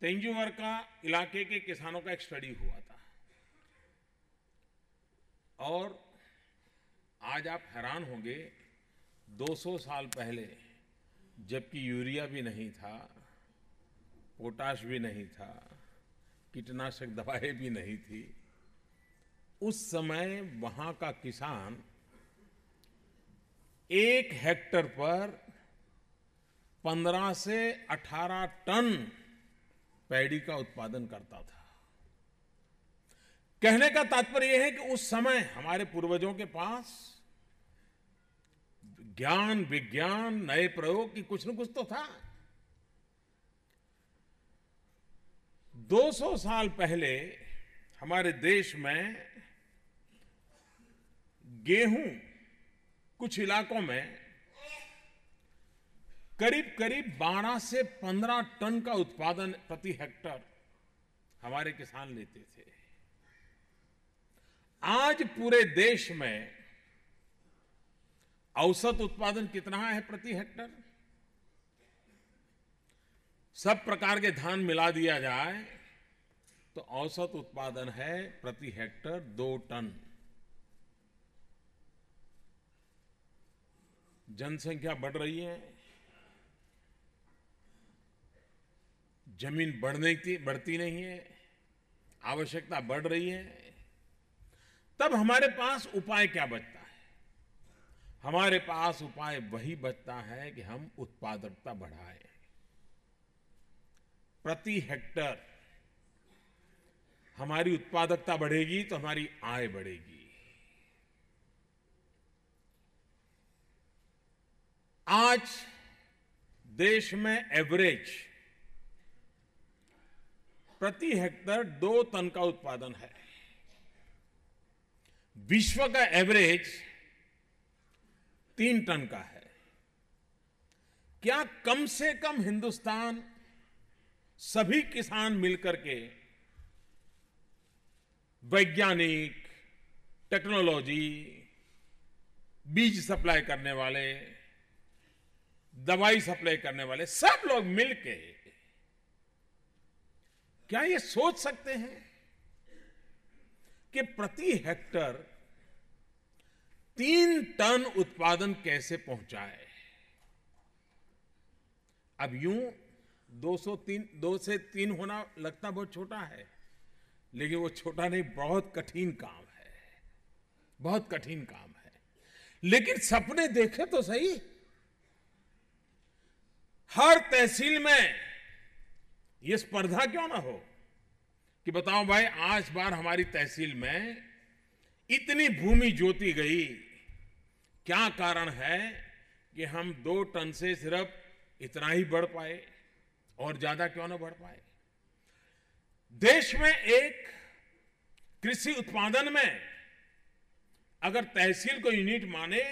तेंजुवरका इलाके के किसानों का एक स्टडी हुआ था। और आज आप हैरान होंगे, 200 साल पहले जबकि यूरिया भी नहीं था, पोटाश भी नहीं था, कीटनाशक दवाएं भी नहीं थी, उस समय वहां का किसान 1 हेक्टर पर 15 से 18 टन पैडी का उत्पादन करता था। कहने का तात्पर्य यह है कि उस समय हमारे पूर्वजों के पास ज्ञान, विज्ञान, नए प्रयोग की कुछ न कुछ तो था। 200 साल पहले हमारे देश में गेहूं कुछ इलाकों में करीब करीब 12 से 15 टन का उत्पादन प्रति हेक्टेयर हमारे किसान लेते थे। आज पूरे देश में औसत उत्पादन कितना है प्रति हेक्टेयर? सब प्रकार के धान मिला दिया जाए तो औसत उत्पादन है प्रति हेक्टेयर 2 टन। जनसंख्या बढ़ रही है, जमीन बढ़ती नहीं है, आवश्यकता बढ़ रही है, तब हमारे पास उपाय क्या बचता है? हमारे पास उपाय वही बचता है कि हम उत्पादकता बढ़ाएं। प्रति हेक्टेयर हमारी उत्पादकता बढ़ेगी तो हमारी आय बढ़ेगी। आज देश में एवरेज प्रति हेक्टेयर 2 टन का उत्पादन है। विश्व का एवरेज 3 टन का है। क्या कम से कम हिंदुस्तान सभी किसान मिलकर के वैज्ञानिक, टेक्नोलॉजी, बीज सप्लाई करने वाले, दवाई सप्लाई करने वाले सब लोग मिलके क्या ये सोच सकते हैं कि प्रति हेक्टेयर 3 टन उत्पादन कैसे पहुंचाए? अब यूं 2 से 3 होना लगता बहुत छोटा है, लेकिन वो छोटा नहीं, बहुत कठिन काम है, बहुत कठिन काम है। लेकिन सपने देखे तो सही। हर तहसील में ये स्पर्धा क्यों ना हो कि बताओ भाई, आज बार हमारी तहसील में इतनी भूमि जोती गई, क्या कारण है कि हम 2 टन से सिर्फ इतना ही बढ़ पाए और ज्यादा क्यों ना बढ़ पाए? देश में एक कृषि उत्पादन में अगर तहसील को यूनिट माने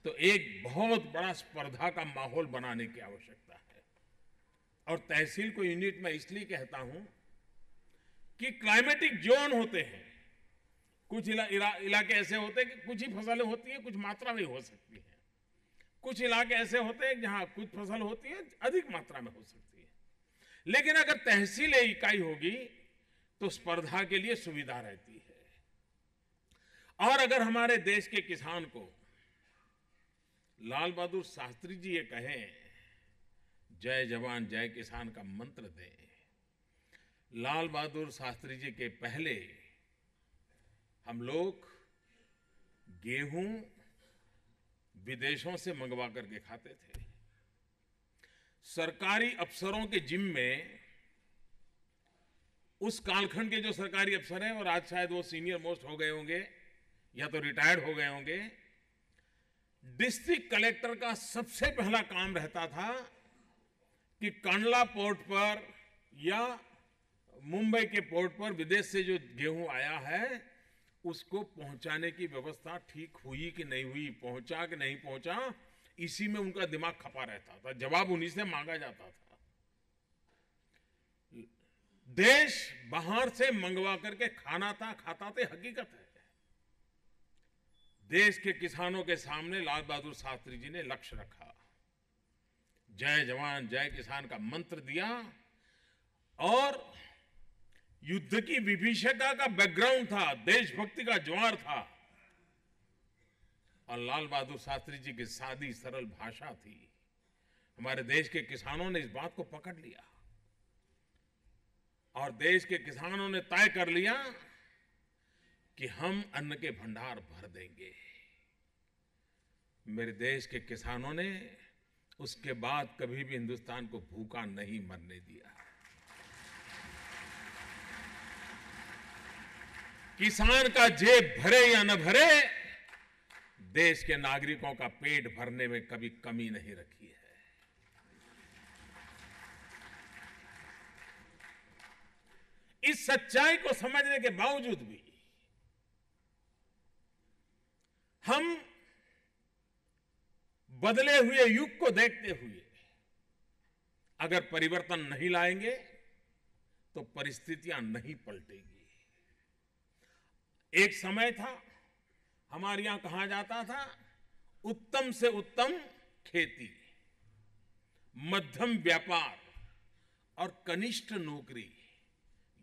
तो एक बहुत बड़ा स्पर्धा का माहौल बनाने की आवश्यकता है। और तहसील को यूनिट में इसलिए कहता हूं कि क्लाइमेटिक जोन होते हैं, कुछ इलाके ऐसे होते हैं कि कुछ ही फसलें होती हैं, कुछ मात्रा में हो सकती हैं। कुछ इलाके ऐसे होते हैं जहां कुछ फसल होती है, अधिक मात्रा में हो सकती है। लेकिन अगर तहसील इकाई होगी तो स्पर्धा के लिए सुविधा रहती है। और अगर हमारे देश के किसान को लाल बहादुर शास्त्री जी ये कहें, जय जवान जय किसान का मंत्र दें, लाल बहादुर शास्त्री जी के पहले हम लोग गेहूं विदेशों से मंगवा करके खाते थे। सरकारी अफसरों के जिम्मे में उस कालखंड के जो सरकारी अफसर हैं, और आज शायद वो सीनियर मोस्ट हो गए होंगे या तो रिटायर्ड हो गए होंगे, डिस्ट्रिक्ट कलेक्टर का सबसे पहला काम रहता था कि कांडला पोर्ट पर या मुंबई के पोर्ट पर विदेश से जो गेहूं आया है उसको पहुंचाने की व्यवस्था ठीक हुई कि नहीं हुई, पहुंचा कि नहीं पहुंचा, इसी में उनका दिमाग खपा रहता था। जवाब उन्हीं से मांगा जाता था। देश बाहर से मंगवा करके खाता थे, हकीकत है। देश के किसानों के सामने लाल बहादुर शास्त्री जी ने लक्ष्य रखा, जय जवान जय किसान का मंत्र दिया, और युद्ध की विभीषिका का बैकग्राउंड था, देशभक्ति का ज्वार था, और लाल बहादुर शास्त्री जी की सादी सरल भाषा थी। हमारे देश के किसानों ने इस बात को पकड़ लिया और देश के किसानों ने तय कर लिया कि हम अन्न के भंडार भर देंगे। मेरे देश के किसानों ने उसके बाद कभी भी हिंदुस्तान को भूखा नहीं मरने दिया। किसान का जेब भरे या न भरे, देश के नागरिकों का पेट भरने में कभी कमी नहीं रखी है। इस सच्चाई को समझने के बावजूद भी हम बदले हुए युग को देखते हुए अगर परिवर्तन नहीं लाएंगे तो परिस्थितियां नहीं पलटेगी। एक समय था, हमारे यहां कहा जाता था, उत्तम से उत्तम खेती, मध्यम व्यापार और कनिष्ठ नौकरी,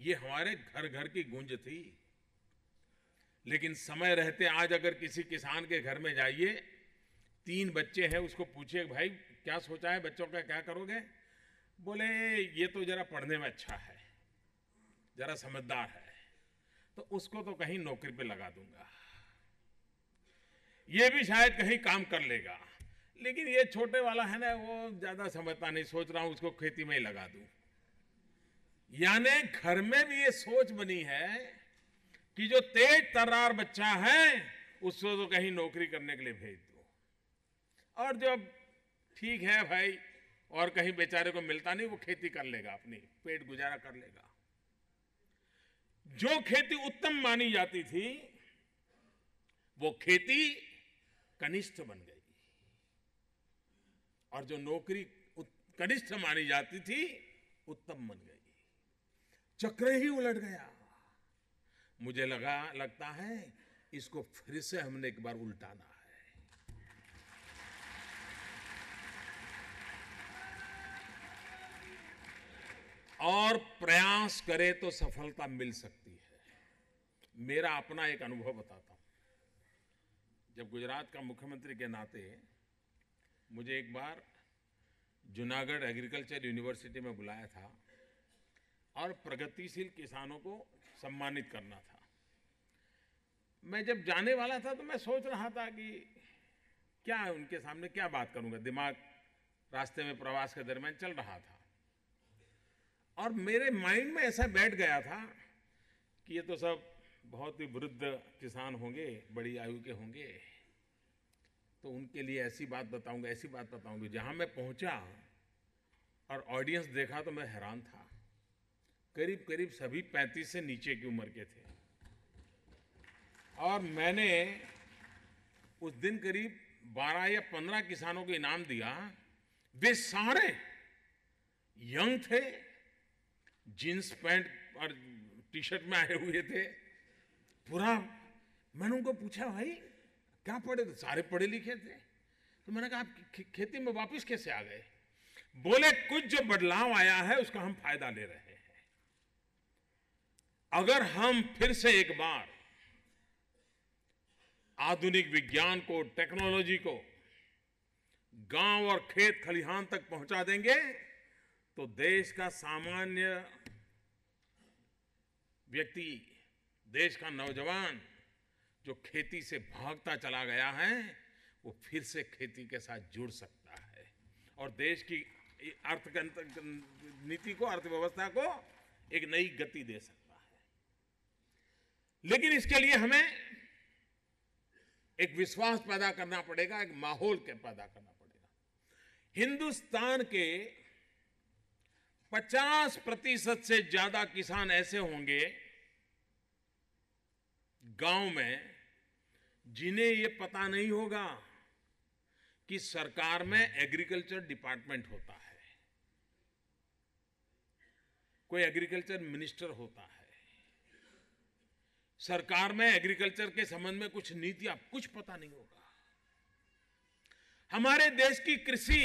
ये हमारे घर घर की गूंज थी। लेकिन समय रहते आज अगर किसी किसान के घर में जाइए, 3 बच्चे हैं, उसको पूछिए भाई क्या सोचा है बच्चों का, क्या करोगे? बोले ये तो जरा पढ़ने में अच्छा है, जरा समझदार है, तो उसको तो कहीं नौकरी पे लगा दूंगा, ये भी शायद कहीं काम कर लेगा, लेकिन ये छोटे वाला है ना, वो ज्यादा समझता नहीं, सोच रहा हूं उसको खेती में ही लगा दूं। यानी घर में भी ये सोच बनी है कि जो तेज तर्रार बच्चा है उसको तो कहीं नौकरी करने के लिए भेज दो, और जब ठीक है भाई और कहीं बेचारे को मिलता नहीं, वो खेती कर लेगा, अपनी पेट गुजारा कर लेगा। जो खेती उत्तम मानी जाती थी वो खेती कनिष्ठ बन गई, और जो नौकरी कनिष्ठ मानी जाती थी उत्तम बन गई। चक्र ही उलट गया। मुझे लगता है इसको फिर से हमने एक बार उल्टाना है। और प्रयास करे तो सफलता मिल सकती है। मेरा अपना एक अनुभव बताता हूं। जब गुजरात का मुख्यमंत्री के नाते मुझे एक बार जूनागढ़ एग्रीकल्चर यूनिवर्सिटी में बुलाया था और प्रगतिशील किसानों को सम्मानित करना था। मैं जब जाने वाला था तो मैं सोच रहा था कि क्या उनके सामने क्या बात करूंगा, दिमाग रास्ते में प्रवास के दरमियान चल रहा था, और मेरे माइंड में ऐसा बैठ गया था कि ये तो सब बहुत ही वृद्ध किसान होंगे, बड़ी आयु के होंगे, तो उनके लिए ऐसी बात बताऊंगा, ऐसी बात बताऊंगी। जहां मैं पहुंचा और ऑडियंस देखा तो मैं हैरान था। करीब करीब सभी 35 से नीचे की उम्र के थे, और मैंने उस दिन करीब 12 या 15 किसानों को इनाम दिया। वे सारे यंग थे, जींस पैंट और टी शर्ट में आए हुए थे पूरा। मैंने उनको पूछा भाई क्या पढ़े थे? सारे पढ़े लिखे थे। तो मैंने कहा आप खेती में वापस कैसे आ गए? बोले कुछ जो बदलाव आया है उसका हम फायदा ले रहे हैं। अगर हम फिर से एक बार आधुनिक विज्ञान को, टेक्नोलॉजी को गांव और खेत खलिहान तक पहुंचा देंगे तो देश का सामान्य व्यक्ति, देश का नौजवान जो खेती से भागता चला गया है वो फिर से खेती के साथ जुड़ सकता है और देश की नीति को, अर्थव्यवस्था को एक नई गति दे सकता है। लेकिन इसके लिए हमें एक विश्वास पैदा करना पड़ेगा, एक माहौल के पैदा करना पड़ेगा। हिंदुस्तान के 50% से ज्यादा किसान ऐसे होंगे गांव में जिन्हें ये पता नहीं होगा कि सरकार में एग्रीकल्चर डिपार्टमेंट होता है, कोई एग्रीकल्चर मिनिस्टर होता है, सरकार में एग्रीकल्चर के संबंध में कुछ नीतियां, कुछ पता नहीं होगा। हमारे देश की कृषि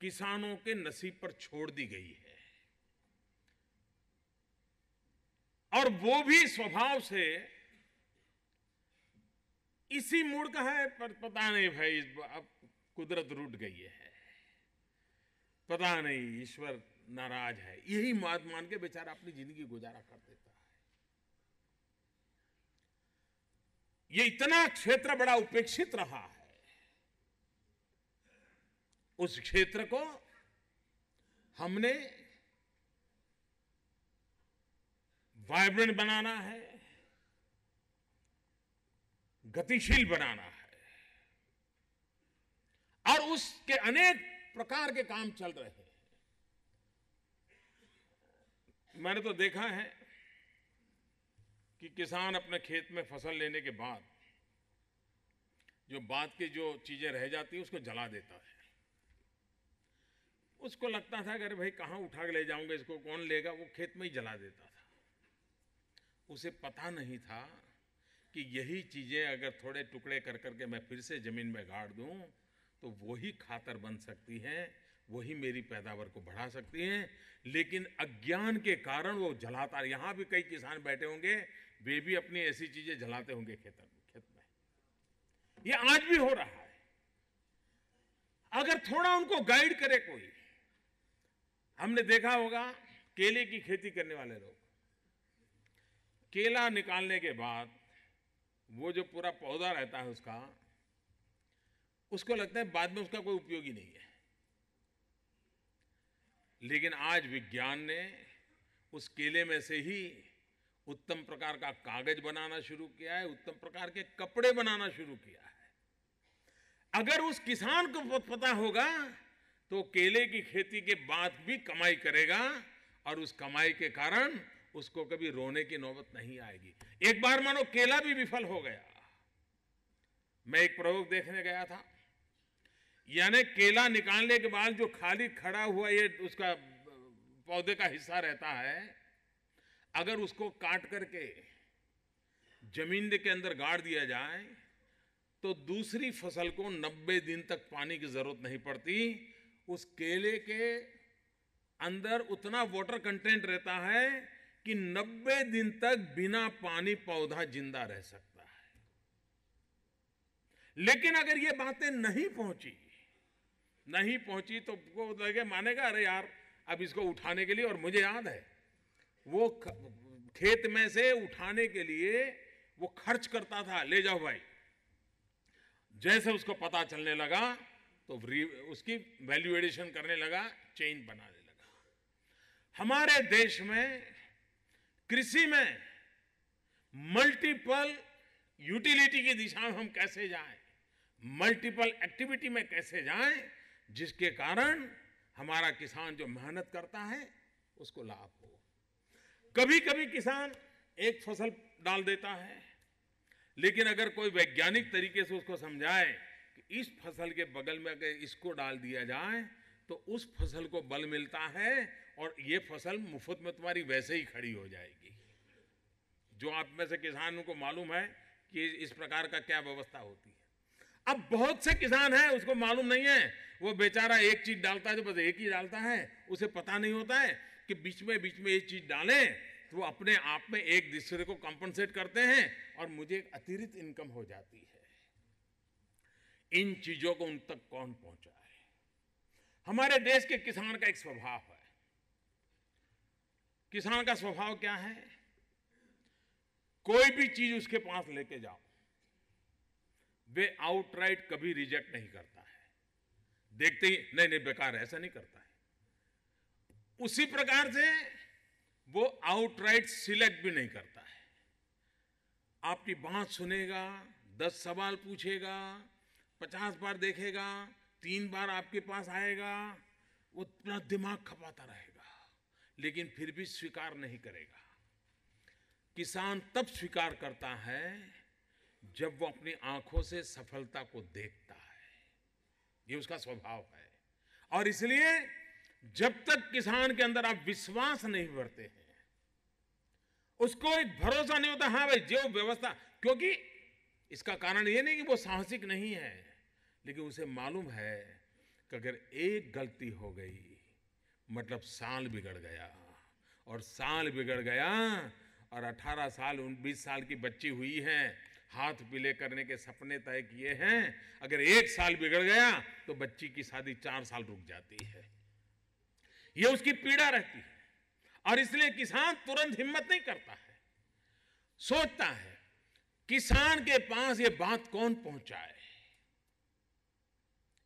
किसानों के नसीब पर छोड़ दी गई है और वो भी स्वभाव से इसी मूड का है, पर पता नहीं भाई अब कुदरत रूठ गई है, पता नहीं ईश्वर नाराज है, यही बात मान के बेचारा अपनी जिंदगी गुजारा कर देता है। ये इतना क्षेत्र बड़ा उपेक्षित रहा है, उस क्षेत्र को हमने वाइब्रेंट बनाना है, गतिशील बनाना है और उसके अनेक प्रकार के काम चल रहे हैं। मैंने तो देखा है कि किसान अपने खेत में फसल लेने के बाद जो बाद की जो चीजें रह जाती है उसको जला देता है। उसको लगता था कि अरे भाई कहाँ उठा के ले जाऊंगा, इसको कौन लेगा, वो खेत में ही जला देता था। उसे पता नहीं था कि यही चीजें अगर थोड़े टुकड़े कर करके मैं फिर से जमीन में गाड़ दूं तो वही खातर बन सकती हैं, वही मेरी पैदावार को बढ़ा सकती हैं। लेकिन अज्ञान के कारण वो जलाता। यहां भी कई किसान बैठे होंगे, वे भी अपनी ऐसी चीजें जलाते होंगे खेत में। ये आज भी हो रहा है। अगर थोड़ा उनको गाइड करे कोई, हमने देखा होगा केले की खेती करने वाले लोग, केला निकालने के बाद वो जो पूरा पौधा रहता है उसको लगता है बाद में उसका कोई उपयोग ही नहीं है। लेकिन आज विज्ञान ने उस केले में से ही उत्तम प्रकार का कागज बनाना शुरू किया है, उत्तम प्रकार के कपड़े बनाना शुरू किया है। अगर उस किसान को पता होगा तो केले की खेती के बाद भी कमाई करेगा और उस कमाई के कारण उसको कभी रोने की नौबत नहीं आएगी। एक बार मानो केला भी विफल हो गया। मैं एक प्रयोग देखने गया था, यानी केला निकालने के बाद जो खाली खड़ा हुआ ये उसका पौधे का हिस्सा रहता है, अगर उसको काट करके जमीन के अंदर गाड़ दिया जाए तो दूसरी फसल को 90 दिन तक पानी की जरूरत नहीं पड़ती। उस केले के अंदर उतना वाटर कंटेंट रहता है कि 90 दिन तक बिना पानी पौधा जिंदा रह सकता है। लेकिन अगर ये बातें नहीं पहुंची तो वो लगे मानेगा अरे यार अब इसको उठाने के लिए, और मुझे याद है वो खेत में से उठाने के लिए वो खर्च करता था, ले जाओ भाई। जैसे उसको पता चलने लगा तो उसकी वैल्यू एडिशन करने लगा, चेन बनाने लगा। हमारे देश में कृषि में मल्टीपल यूटिलिटी की दिशा में हम कैसे जाएं, मल्टीपल एक्टिविटी में कैसे जाएं, जिसके कारण हमारा किसान जो मेहनत करता है उसको लाभ हो। कभी कभी किसान एक फसल डाल देता है, लेकिन अगर कोई वैज्ञानिक तरीके से उसको समझाए कि इस फसल के बगल में अगर इसको डाल दिया जाए तो उस फसल को बल मिलता है और ये फसल मुफ्त में तुम्हारी वैसे ही खड़ी हो जाएगी। जो आप में से किसानों को मालूम है कि इस प्रकार का क्या व्यवस्था होती है। अब बहुत से किसान हैं उसको मालूम नहीं है, वो बेचारा एक चीज डालता है तो बस एक ही डालता है, उसे पता नहीं होता है कि बीच में एक चीज डालें तो वो अपने आप में एक दूसरे को कंपनसेट करते हैं और मुझे एक अतिरिक्त इनकम हो जाती है। इन चीजों को उन तक कौन पहुंचाए? हमारे देश के किसान का एक स्वभाव है। किसान का स्वभाव क्या है? कोई भी चीज उसके पास लेके जाओ, वे आउटराइट कभी रिजेक्ट नहीं करता है। देखते ही नहीं बेकार है, ऐसा नहीं करता है। उसी प्रकार से वो आउटराइट सिलेक्ट भी नहीं करता है। आपकी बात सुनेगा, 10 सवाल पूछेगा, 50 बार देखेगा, 3 बार आपके पास आएगा, वो अपना दिमाग खपाता रहेगा, लेकिन फिर भी स्वीकार नहीं करेगा। किसान तब स्वीकार करता है जब वो अपनी आंखों से सफलता को देखता है। ये उसका स्वभाव है। और इसलिए जब तक किसान के अंदर आप विश्वास नहीं भरते हैं, उसको एक भरोसा नहीं होता, हाँ भाई जो व्यवस्था, क्योंकि इसका कारण ये नहीं कि वो साहसिक नहीं है, लेकिन उसे मालूम है कि अगर एक गलती हो गई मतलब साल बिगड़ गया, और साल बिगड़ गया और 18 साल 20 साल की बच्ची हुई है, हाथ पीले करने के सपने तय किए हैं, अगर एक साल बिगड़ गया तो बच्ची की शादी 4 साल रुक जाती है। ये उसकी पीड़ा रहती है। और इसलिए किसान तुरंत हिम्मत नहीं करता है, सोचता है किसान के पास ये बात कौन पहुंचाए।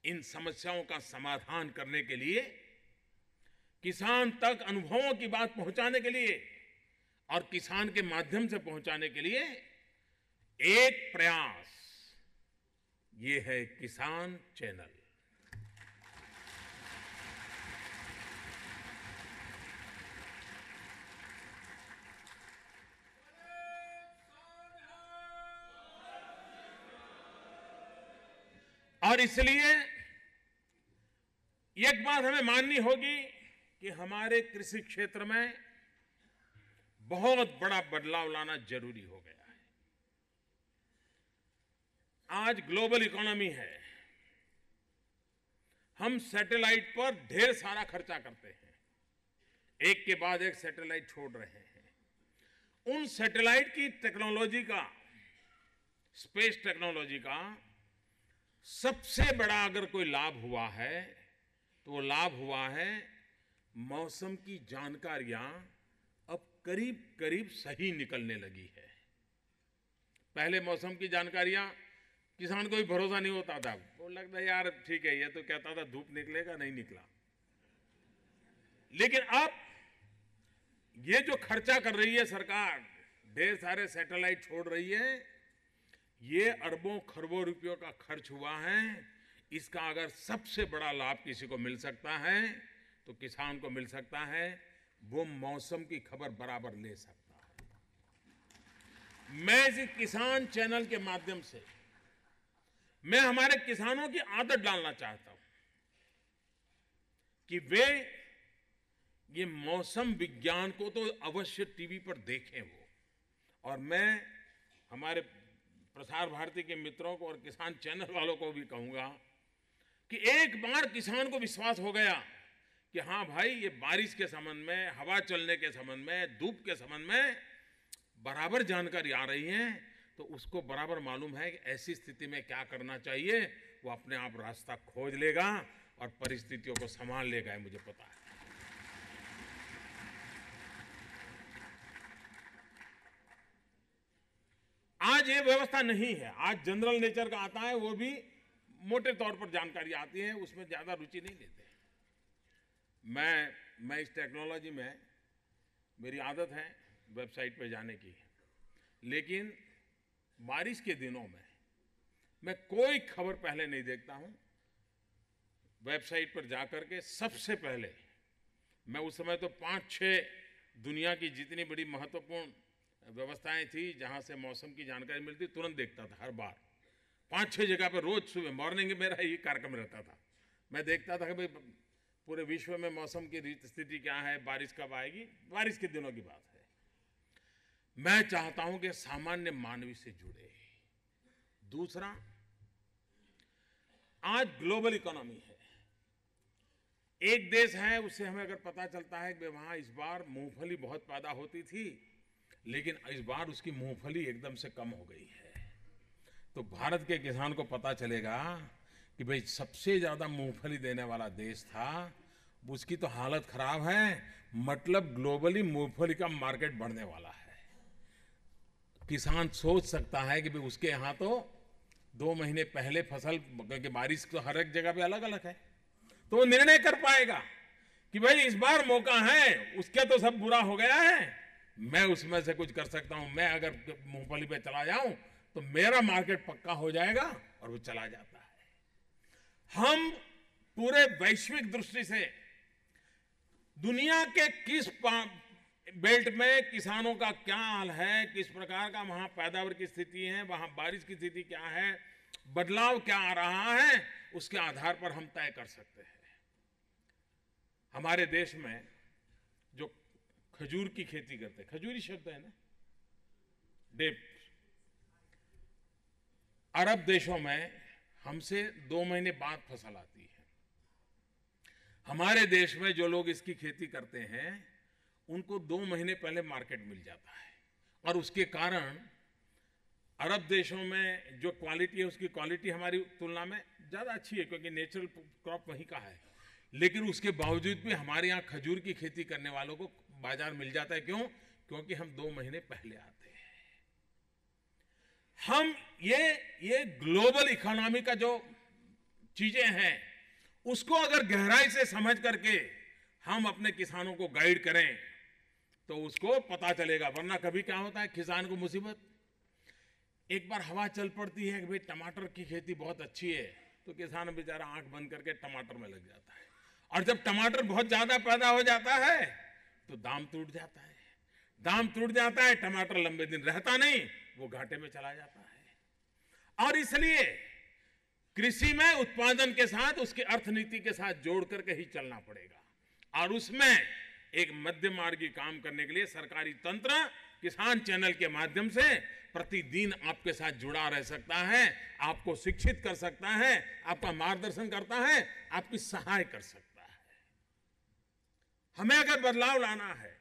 इन समस्याओं का समाधान करने के लिए, किसान तक अनुभवों की बात पहुंचाने के लिए और किसान के माध्यम से पहुंचाने के लिए एक प्रयास, ये है किसान चैनल। और इसलिए एक बात हमें माननी होगी कि हमारे कृषि क्षेत्र में बहुत बड़ा बदलाव लाना जरूरी हो गया है। आज ग्लोबल इकोनॉमी है, हम सैटेलाइट पर ढेर सारा खर्चा करते हैं, एक के बाद एक सैटेलाइट छोड़ रहे हैं। उन सैटेलाइट की टेक्नोलॉजी का, स्पेस टेक्नोलॉजी का सबसे बड़ा अगर कोई लाभ हुआ है तो वो लाभ हुआ है मौसम की जानकारियां अब करीब करीब सही निकलने लगी है। पहले मौसम की जानकारियां किसान को भी भरोसा नहीं होता था, वो लगता है यार ठीक है, ये तो कहता था धूप निकलेगा, नहीं निकला। लेकिन अब ये जो खर्चा कर रही है सरकार, ढेर सारे सैटेलाइट छोड़ रही है, ये अरबों खरबों रुपयों का खर्च हुआ है। इसका अगर सबसे बड़ा लाभ किसी को मिल सकता है तो किसान को मिल सकता है, वो मौसम की खबर बराबर ले सकता है। मैं इस किसान चैनल के माध्यम से मैं हमारे किसानों की आदत डालना चाहता हूं कि वे ये मौसम विज्ञान को तो अवश्य टीवी पर देखें वो। और मैं हमारे प्रसार भारती के मित्रों को और किसान चैनल वालों को भी कहूंगा कि एक बार किसान को विश्वास हो गया कि हाँ भाई, ये बारिश के संबंध में, हवा चलने के संबंध में, धूप के संबंध में बराबर जानकारी आ रही है, तो उसको बराबर मालूम है कि ऐसी स्थिति में क्या करना चाहिए। वो अपने आप रास्ता खोज लेगा और परिस्थितियों को संभाल लेगा, मुझे पता है। आज ये व्यवस्था नहीं है। आज जनरल नेचर का आता है, वो भी मोटे तौर पर जानकारी आती है, उसमें ज्यादा रुचि नहीं लेते। मैं इस टेक्नोलॉजी में, मेरी आदत है वेबसाइट पे जाने की, लेकिन बारिश के दिनों में मैं कोई खबर पहले नहीं देखता हूं। वेबसाइट पर जाकर के सबसे पहले मैं, उस समय तो 5-6 दुनिया की जितनी बड़ी महत्वपूर्ण व्यवस्थाएं थी जहां से मौसम की जानकारी मिलती, तुरंत देखता था हर बार। 5-6 जगह पर रोज सुबह मॉर्निंग में मेरा ये कार्यक्रम रहता था। मैं देखता था कि भाई पूरे विश्व में मौसम की स्थिति क्या है, बारिश कब आएगी। बारिश के दिनों की बात है। मैं चाहता हूं कि सामान्य मानवी से जुड़े। दूसरा, आज ग्लोबल इकोनॉमी है। एक देश है, उससे हमें अगर पता चलता है कि वहां इस बार मूंगफली बहुत पैदा होती थी, लेकिन इस बार उसकी मूंगफली एकदम से कम हो गई है, तो भारत के किसान को पता चलेगा कि भाई सबसे ज्यादा मूंगफली देने वाला देश था, उसकी तो हालत खराब है, मतलब ग्लोबली मूंगफली का मार्केट बढ़ने वाला है। किसान सोच सकता है कि भाई उसके यहाँ तो 2 महीने पहले फसल, क्योंकि बारिश तो हर एक जगह पे अलग अलग है, तो वो निर्णय कर पाएगा कि भाई इस बार मौका है, उसके तो सब बुरा हो गया है, मैं उसमें से कुछ कर सकता हूं। मैं अगर मूंगफली पे चला जाऊं तो मेरा मार्केट पक्का हो जाएगा, और वो चला जाता है। हम पूरे वैश्विक दृष्टि से दुनिया के किस बेल्ट में किसानों का क्या हाल है, किस प्रकार का वहां पैदावार की स्थिति है, वहां बारिश की स्थिति क्या है, बदलाव क्या आ रहा है, उसके आधार पर हम तय कर सकते हैं। हमारे देश में जो खजूर की खेती करते, खजूरी शब्द है ना, डेट, अरब देशों में हमसे 2 महीने बाद फसल आती है। हमारे देश में जो लोग इसकी खेती करते हैं उनको 2 महीने पहले मार्केट मिल जाता है, और उसके कारण अरब देशों में जो क्वालिटी है, उसकी क्वालिटी हमारी तुलना में ज़्यादा अच्छी है, क्योंकि नेचुरल क्रॉप वहीं का है। लेकिन उसके बावजूद भी हमारे यहाँ खजूर की खेती करने वालों को बाजार मिल जाता है। क्यों? क्योंकि हम 2 महीने पहले आते हैं। हम ये ग्लोबल इकोनॉमी का जो चीजें हैं, उसको अगर गहराई से समझ करके हम अपने किसानों को गाइड करें तो उसको पता चलेगा। वरना कभी क्या होता है, किसान को मुसीबत, एक बार हवा चल पड़ती है कि भाई टमाटर की खेती बहुत अच्छी है, तो किसान बेचारा आंख बंद करके टमाटर में लग जाता है, और जब टमाटर बहुत ज्यादा पैदा हो जाता है तो दाम टूट जाता है, दाम टूट जाता है, टमाटर लंबे दिन रहता नहीं, वो घाटे में चला जाता है। और इसलिए कृषि में उत्पादन के साथ उसकी अर्थनीति के साथ जोड़ करके ही चलना पड़ेगा, और उसमें एक मध्य मार्गी काम करने के लिए सरकारी तंत्र किसान चैनल के माध्यम से प्रतिदिन आपके साथ जुड़ा रह सकता है, आपको शिक्षित कर सकता है, आपका मार्गदर्शन करता है, आपकी सहाय कर सकता है। हमें अगर बदलाव लाना है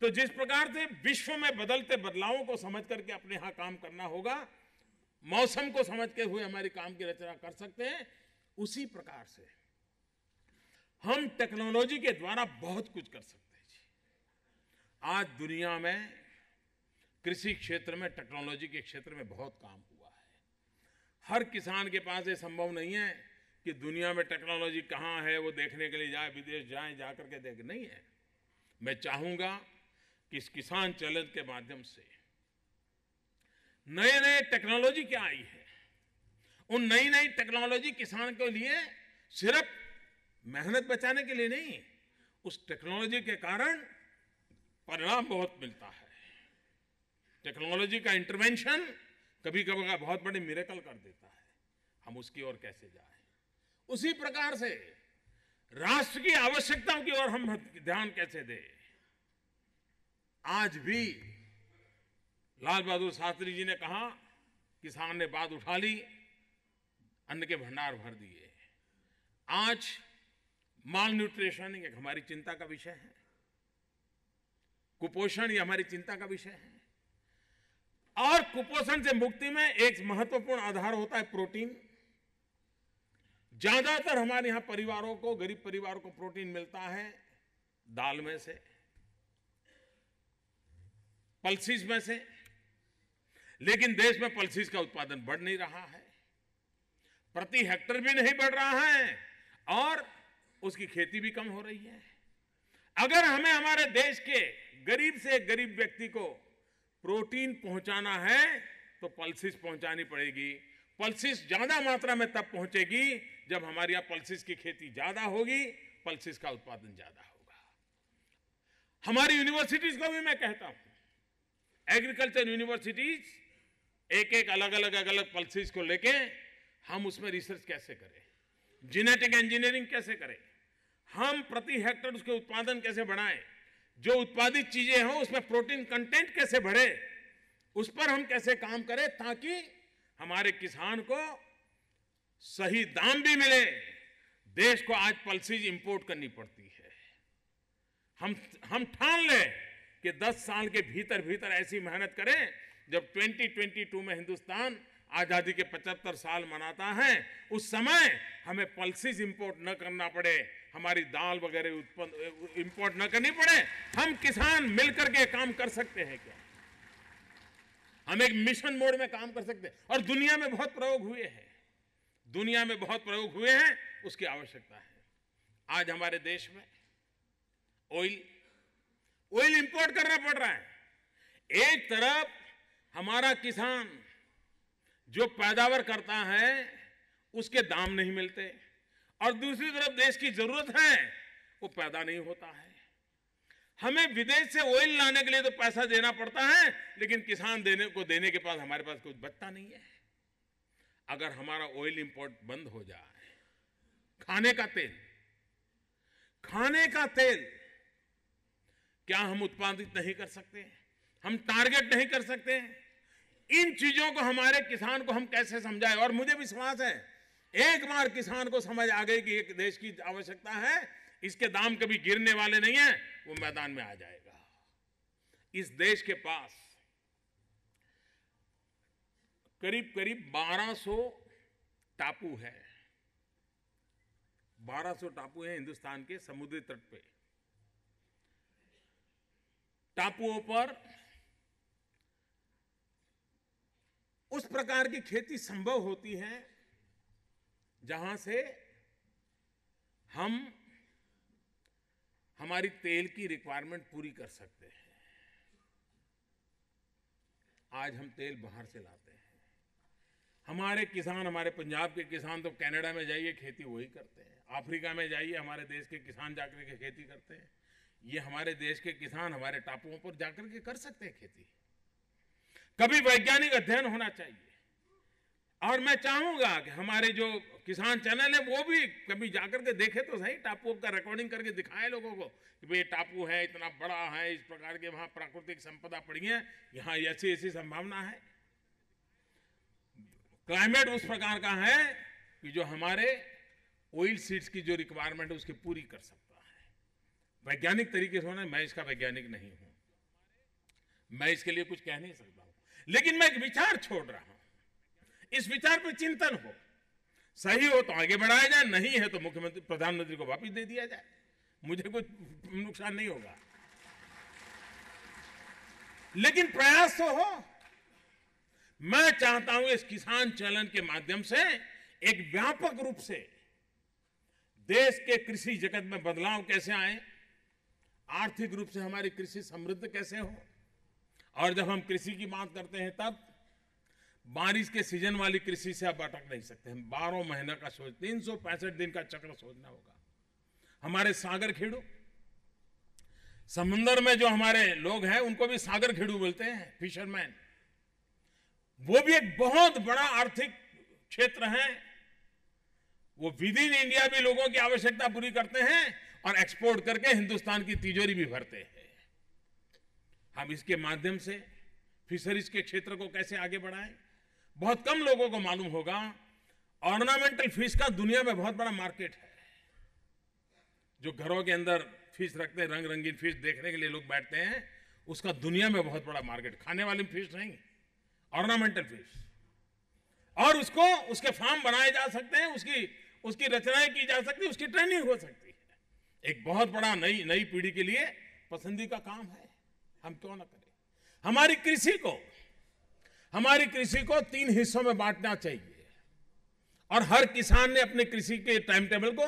तो जिस प्रकार से विश्व में बदलते बदलावों को समझ करके अपने यहां काम करना होगा, मौसम को समझ के हुए हमारी काम की रचना कर सकते हैं, उसी प्रकार से हम टेक्नोलॉजी के द्वारा बहुत कुछ कर सकते हैं जी। आज दुनिया में कृषि क्षेत्र में, टेक्नोलॉजी के क्षेत्र में बहुत काम हुआ है। हर किसान के पास ये संभव नहीं है कि दुनिया में टेक्नोलॉजी कहाँ है वो देखने के लिए जाए, विदेश जाए, जा करके देख, नहीं है। मैं चाहूंगा कि इस किसान चैलेंज के माध्यम से नए नए टेक्नोलॉजी क्या आई है, उन नई नई टेक्नोलॉजी किसान के लिए सिर्फ मेहनत बचाने के लिए नहीं, उस टेक्नोलॉजी के कारण परिणाम बहुत मिलता है। टेक्नोलॉजी का इंटरवेंशन कभी कभी बहुत बड़े मिरेकल कर देता है। हम उसकी ओर कैसे जाएं, उसी प्रकार से राष्ट्र की आवश्यकताओं की ओर हम ध्यान कैसे दें। आज भी लाल बहादुर शास्त्री जी ने कहा, किसान ने बात उठा ली, अन्न के भंडार भर दिए। आज माल न्यूट्रिशन एक हमारी चिंता का विषय है, कुपोषण ये हमारी चिंता का विषय है, और कुपोषण से मुक्ति में एक महत्वपूर्ण आधार होता है प्रोटीन। ज्यादातर हमारे यहां परिवारों को, गरीब परिवारों को प्रोटीन मिलता है दाल में से, पल्सीज में से, लेकिन देश में पल्सीज का उत्पादन बढ़ नहीं रहा है, प्रति हेक्टेयर भी नहीं बढ़ रहा है, और उसकी खेती भी कम हो रही है। अगर हमें हमारे देश के गरीब से गरीब व्यक्ति को प्रोटीन पहुंचाना है तो पल्सीज पहुंचानी पड़ेगी। पल्सीज ज्यादा मात्रा में तब पहुंचेगी जब हमारे यहां पल्सीज की खेती ज्यादा होगी, पल्सीज का उत्पादन ज्यादा होगा। हमारी यूनिवर्सिटीज को भी मैं कहता हूं, एग्रीकल्चर यूनिवर्सिटीज एक एक अलग अलग पल्सीज को लेके हम उसमें रिसर्च कैसे करें, जेनेटिक इंजीनियरिंग कैसे करें, हम प्रति हेक्टेयर उसके उत्पादन कैसे बढ़ाएं, जो उत्पादित चीजें हों उसमें प्रोटीन कंटेंट कैसे बढ़े, उस पर हम कैसे काम करें ताकि हमारे किसान को सही दाम भी मिले। देश को आज पल्सीज इंपोर्ट करनी पड़ती है। हम ठान लें कि 10 साल के भीतर भीतर ऐसी मेहनत करें, जब 2022 में हिंदुस्तान आजादी के 75 साल मनाता है, उस समय हमें पल्सीज इंपोर्ट न करना पड़े, हमारी दाल वगैरह इंपोर्ट न करनी पड़े। हम किसान मिलकर के काम कर सकते हैं क्या? हम एक मिशन मोड में काम कर सकते हैं, और दुनिया में बहुत प्रयोग हुए हैं, दुनिया में बहुत प्रयोग हुए हैं, उसकी आवश्यकता है। आज हमारे देश में ऑयल इंपोर्ट करना पड़ रहा है। एक तरफ हमारा किसान जो पैदावार करता है उसके दाम नहीं मिलते, और दूसरी तरफ देश की जरूरत है वो पैदा नहीं होता है। हमें विदेश से ऑयल लाने के लिए तो पैसा देना पड़ता है, लेकिन किसान देने के पास हमारे पास कुछ बचता नहीं है। अगर हमारा ऑयल इंपोर्ट बंद हो जाए, खाने का तेल क्या हम उत्पादित नहीं कर सकते? हम टारगेट नहीं कर सकते? इन चीजों को हमारे किसान को हम कैसे समझाएं? और मुझे विश्वास है एक बार किसान को समझ आ गई कि एक देश की आवश्यकता है, इसके दाम कभी गिरने वाले नहीं है, वो मैदान में आ जाएगा। इस देश के पास करीब करीब 1200 टापू है। 1200 टापू हैं हिंदुस्तान के समुद्री तट पे। टापुओं पर उस प्रकार की खेती संभव होती है जहां से हम हमारी तेल की रिक्वायरमेंट पूरी कर सकते हैं। आज हम तेल बाहर से लाते हैं। हमारे किसान, हमारे पंजाब के किसान तो कनाडा में जाइए खेती वही करते हैं, अफ्रीका में जाइए हमारे देश के किसान जाकर के खेती करते हैं। ये हमारे देश के किसान हमारे टापुओं पर जाकर के कर सकते हैं खेती। कभी वैज्ञानिक अध्ययन होना चाहिए, और मैं चाहूंगा कि हमारे जो किसान चैनल है वो भी कभी जाकर के देखे तो सही, टापुओं का रिकॉर्डिंग करके दिखाए लोगों को कि भाई टापू है, इतना बड़ा है, इस प्रकार के वहां प्राकृतिक संपदा पड़ी है, यहाँ ऐसी ऐसी संभावना है, क्लाइमेट उस प्रकार का है कि जो हमारे ऑयल सीड्स की जो रिक्वायरमेंट है उसकी पूरी कर सकता है। वैज्ञानिक तरीके से होना, मैं इसका वैज्ञानिक नहीं हूं, मैं इसके लिए कुछ कह नहीं सकता हूं, लेकिन मैं एक विचार छोड़ रहा हूं, इस विचार पर चिंतन हो, सही हो तो आगे बढ़ाया जाए, नहीं है तो मुख्यमंत्री प्रधानमंत्री को वापस दे दिया जाए, मुझे कुछ नुकसान नहीं होगा, लेकिन प्रयास तो हो। मैं चाहता हूं इस किसान चैनल के माध्यम से एक व्यापक रूप से देश के कृषि जगत में बदलाव कैसे आए, आर्थिक रूप से हमारी कृषि समृद्ध कैसे हो। और जब हम कृषि की बात करते हैं तब बारिश के सीजन वाली कृषि से आप अटक नहीं सकते, हम 12 महीने का सोच, 365 दिन का चक्र सोचना होगा। हमारे सागर खेड़ू, समुद्र में जो हमारे लोग हैं उनको भी सागर खेड़ू बोलते हैं, फिशरमैन, वो भी एक बहुत बड़ा आर्थिक क्षेत्र है। वो विद इन इंडिया भी लोगों की आवश्यकता पूरी करते हैं और एक्सपोर्ट करके हिंदुस्तान की तिजोरी भी भरते हैं। हम इसके माध्यम से फिशरीज के क्षेत्र को कैसे आगे बढ़ाएं, बहुत कम लोगों को मालूम होगा। ऑर्नामेंटल फिश का दुनिया में बहुत बड़ा मार्केट है। जो घरों के अंदर फिश रखते हैं, रंग रंगीन फिश देखने के लिए लोग बैठते हैं, उसका दुनिया में बहुत बड़ा मार्केट, खाने वाली फिश नहीं, ऑर्नामेंटल फिश। और उसको, उसके फार्म बनाए जा सकते हैं, उसकी रचनाएं की जा सकती है, उसकी ट्रेनिंग हो सकती है। एक बहुत बड़ा नई पीढ़ी के लिए पसंदीदा काम है, हम क्यों ना करें। हमारी कृषि को 3 हिस्सों में बांटना चाहिए और हर किसान ने अपने कृषि के टाइम टेबल को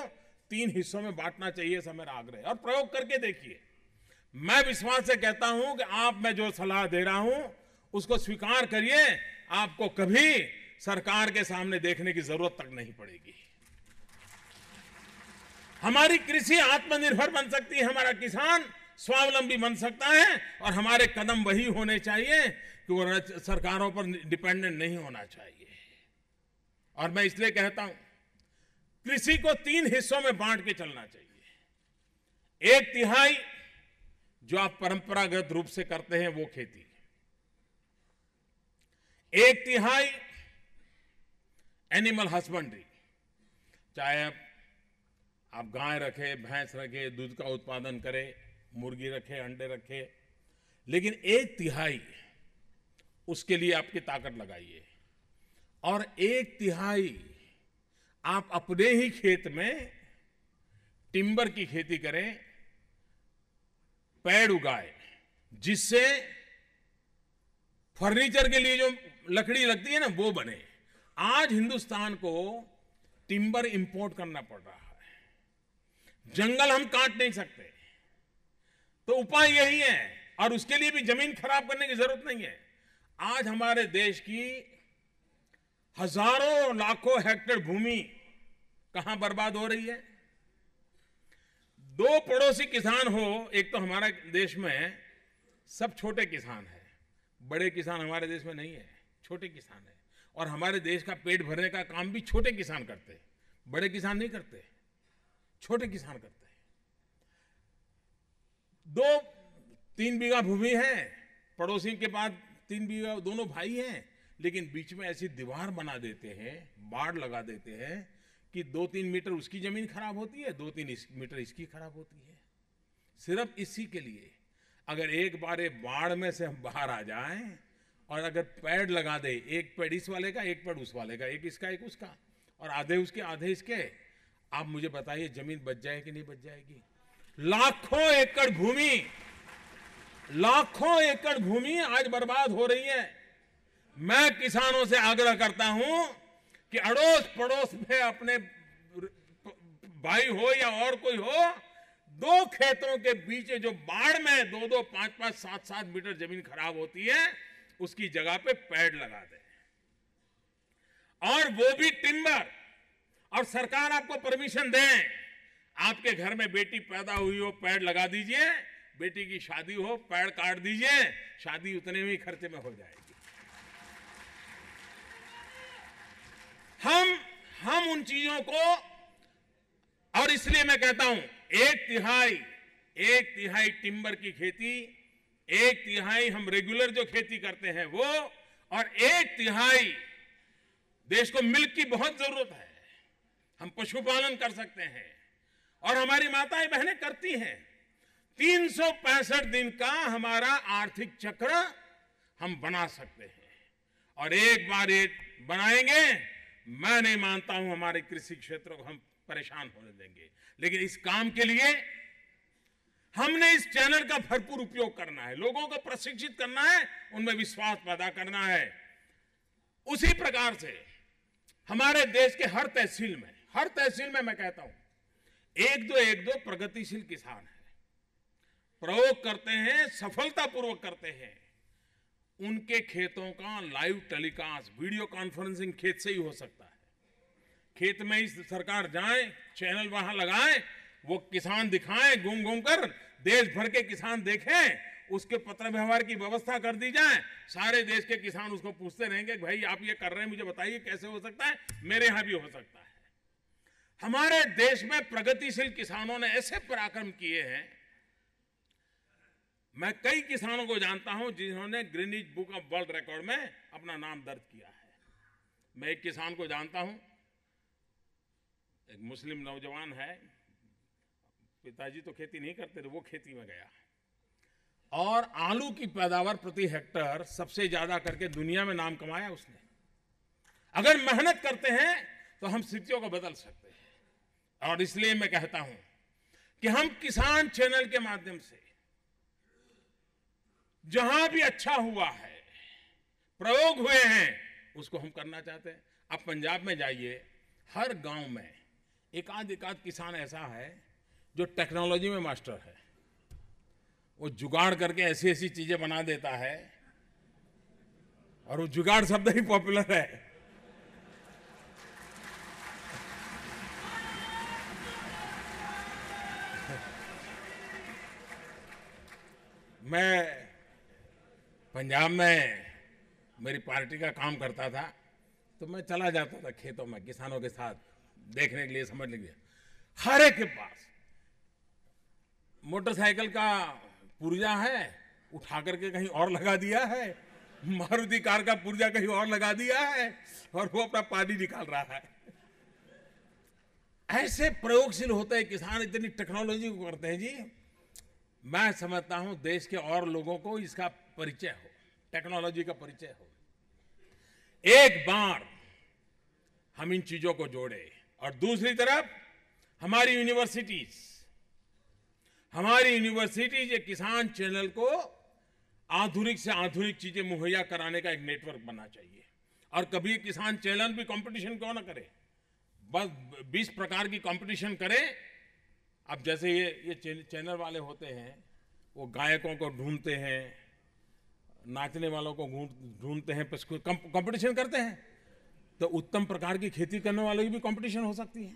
3 हिस्सों में बांटना चाहिए, ऐसा मेरा आग्रह है। और प्रयोग करके देखिए, मैं विश्वास से कहता हूं कि आप, मैं जो सलाह दे रहा हूं उसको स्वीकार करिए, आपको कभी सरकार के सामने देखने की जरूरत तक नहीं पड़ेगी। हमारी कृषि आत्मनिर्भर बन सकती है, हमारा किसान स्वावलंबी बन सकता है, और हमारे कदम वही होने चाहिए कि वो सरकारों पर डिपेंडेंट नहीं होना चाहिए। और मैं इसलिए कहता हूं, कृषि को 3 हिस्सों में बांट के चलना चाहिए। 1/3 जो आप परंपरागत रूप से करते हैं वो खेती, 1/3 एनिमल हस्बेंड्री, चाहे आप गाय रखे, भैंस रखे, दूध का उत्पादन करें, मुर्गी रखे, अंडे रखे, लेकिन 1/3 उसके लिए आपकी ताकत लगाइए। और 1/3 आप अपने ही खेत में टिम्बर की खेती करें, पेड़ उगाए, जिससे फर्नीचर के लिए जो लकड़ी लगती है ना वो बने। आज हिंदुस्तान को टिम्बर इंपोर्ट करना पड़ रहा है, जंगल हम काट नहीं सकते, तो उपाय यही है। और उसके लिए भी जमीन खराब करने की जरूरत नहीं है। आज हमारे देश की हजारों लाखों हेक्टेयर भूमि कहां बर्बाद हो रही है। 2 पड़ोसी किसान हो, एक तो हमारा देश में सब छोटे किसान है, बड़े किसान हमारे देश में नहीं है, छोटे किसान है। और हमारे देश का पेट भरने का काम भी छोटे किसान करते हैं, बड़े किसान नहीं करते, छोटे किसान करते हैं। 2-3 बीघा भूमि है, पड़ोसी के पास 3 बीघा, दोनों भाई हैं, लेकिन बीच में ऐसी दीवार बना देते हैं, बाड़ लगा देते हैं कि 2-3 मीटर उसकी जमीन खराब होती है, 2-3 मीटर इसकी खराब होती है। सिर्फ इसी के लिए अगर एक बार ये बाढ़ में से हम बाहर आ जाएं और अगर पेड़ लगा दे, एक पेड़ इस वाले का, एक पेड़ उस वाले का, एक इसका एक उसका, और आधे उसके आधे इसके, आप मुझे बताइए जमीन बच जाएगी कि नहीं बच जाएगी। लाखों एकड़ भूमि आज बर्बाद हो रही है। मैं किसानों से आग्रह करता हूं कि अड़ोस पड़ोस में अपने भाई हो या और कोई हो, 2 खेतों के बीच जो बाढ़ में 2-2, 5-5, 7-7 मीटर जमीन खराब होती है, उसकी जगह पे पेड़ लगा दें। और वो भी टिम्बर। और सरकार आपको परमिशन दे, आपके घर में बेटी पैदा हुई हो, पेड़ लगा दीजिए, बेटी की शादी हो, पेड़ काट दीजिए, शादी उतने में खर्चे में हो जाएगी। हम उन चीजों को, और इसलिए मैं कहता हूं एक तिहाई टिम्बर की खेती, एक तिहाई हम रेगुलर जो खेती करते हैं वो, और एक तिहाई देश को मिल्क की बहुत जरूरत है। हम पशुपालन कर सकते हैं और हमारी माताएं बहनें करती हैं। 365 दिन का हमारा आर्थिक चक्र हम बना सकते हैं, और एक बार ये बनाएंगे, मैं नहीं मानता हूं हमारे कृषि क्षेत्र को हम परेशान होने देंगे। लेकिन इस काम के लिए हमने इस चैनल का भरपूर उपयोग करना है, लोगों को प्रशिक्षित करना है, उनमें विश्वास पैदा करना है। उसी प्रकार से हमारे देश के हर तहसील में मैं कहता हूं, एक दो प्रगतिशील किसान हैं, प्रयोग करते हैं, सफलतापूर्वक करते हैं। उनके खेतों का लाइव टेलीकास्ट, वीडियो कॉन्फ्रेंसिंग खेत से ही हो सकता है। खेत में ही सरकार जाए, चैनल वहां लगाए, वो किसान दिखाएं, घूम घूम कर देश भर के किसान देखें, उसके पत्र व्यवहार की व्यवस्था कर दी जाए। सारे देश के किसान उसको पूछते रहेंगे, भाई आप ये कर रहे हैं, मुझे बताइए कैसे हो सकता है, मेरे यहां भी हो सकता है। हमारे देश में प्रगतिशील किसानों ने ऐसे पराक्रम किए हैं। मैं कई किसानों को जानता हूं जिन्होंने Greenwich book of world record में अपना नाम दर्ज किया है। मैं एक किसान को जानता हूं, एक मुस्लिम नौजवान है, पिताजी तो खेती नहीं करते थे, वो खेती में गया और आलू की पैदावार प्रति हेक्टेयर सबसे ज्यादा करके दुनिया में नाम कमाया उसने। अगर मेहनत करते हैं तो हम स्थितियों को बदल सकते हैं। और इसलिए मैं कहता हूं कि हम किसान चैनल के माध्यम से जहां भी अच्छा हुआ है, प्रयोग हुए हैं, उसको हम करना चाहते हैं। अब पंजाब में जाइए, हर गांव में एक आध किसान ऐसा है जो टेक्नोलॉजी में मास्टर है। वो जुगाड़ करके ऐसी ऐसी चीजें बना देता है, और वो जुगाड़ शब्द ही पॉपुलर है। मैं पंजाब में मेरी पार्टी का काम करता था, तो मैं चला जाता था खेतों में किसानों के साथ देखने के लिए, समझने के लिए। हर एक के पास मोटरसाइकिल का पुर्जा है, उठा करके कहीं और लगा दिया है, मारुति कार का पुर्जा कहीं और लगा दिया है, और वो अपना पानी निकाल रहा है। ऐसे प्रयोगशील होते हैं किसान, इतनी टेक्नोलॉजी को करते हैं जी। मैं समझता हूं देश के और लोगों को इसका परिचय हो, टेक्नोलॉजी का परिचय हो। एक बार हम इन चीजों को जोड़े, और दूसरी तरफ हमारी यूनिवर्सिटीज ये किसान चैनल को आधुनिक से आधुनिक चीजें मुहैया कराने का एक नेटवर्क बनना चाहिए। और कभी किसान चैनल भी कंपटीशन क्यों ना करे, बस 20 प्रकार की कंपटीशन करे। अब जैसे ये चैनल वाले होते हैं, वो गायकों को ढूंढते हैं, नाचने वालों को ढूंढते हैं, कंपटीशन करते हैं। तो उत्तम प्रकार की खेती करने वालों की भी कंपटीशन हो सकती है,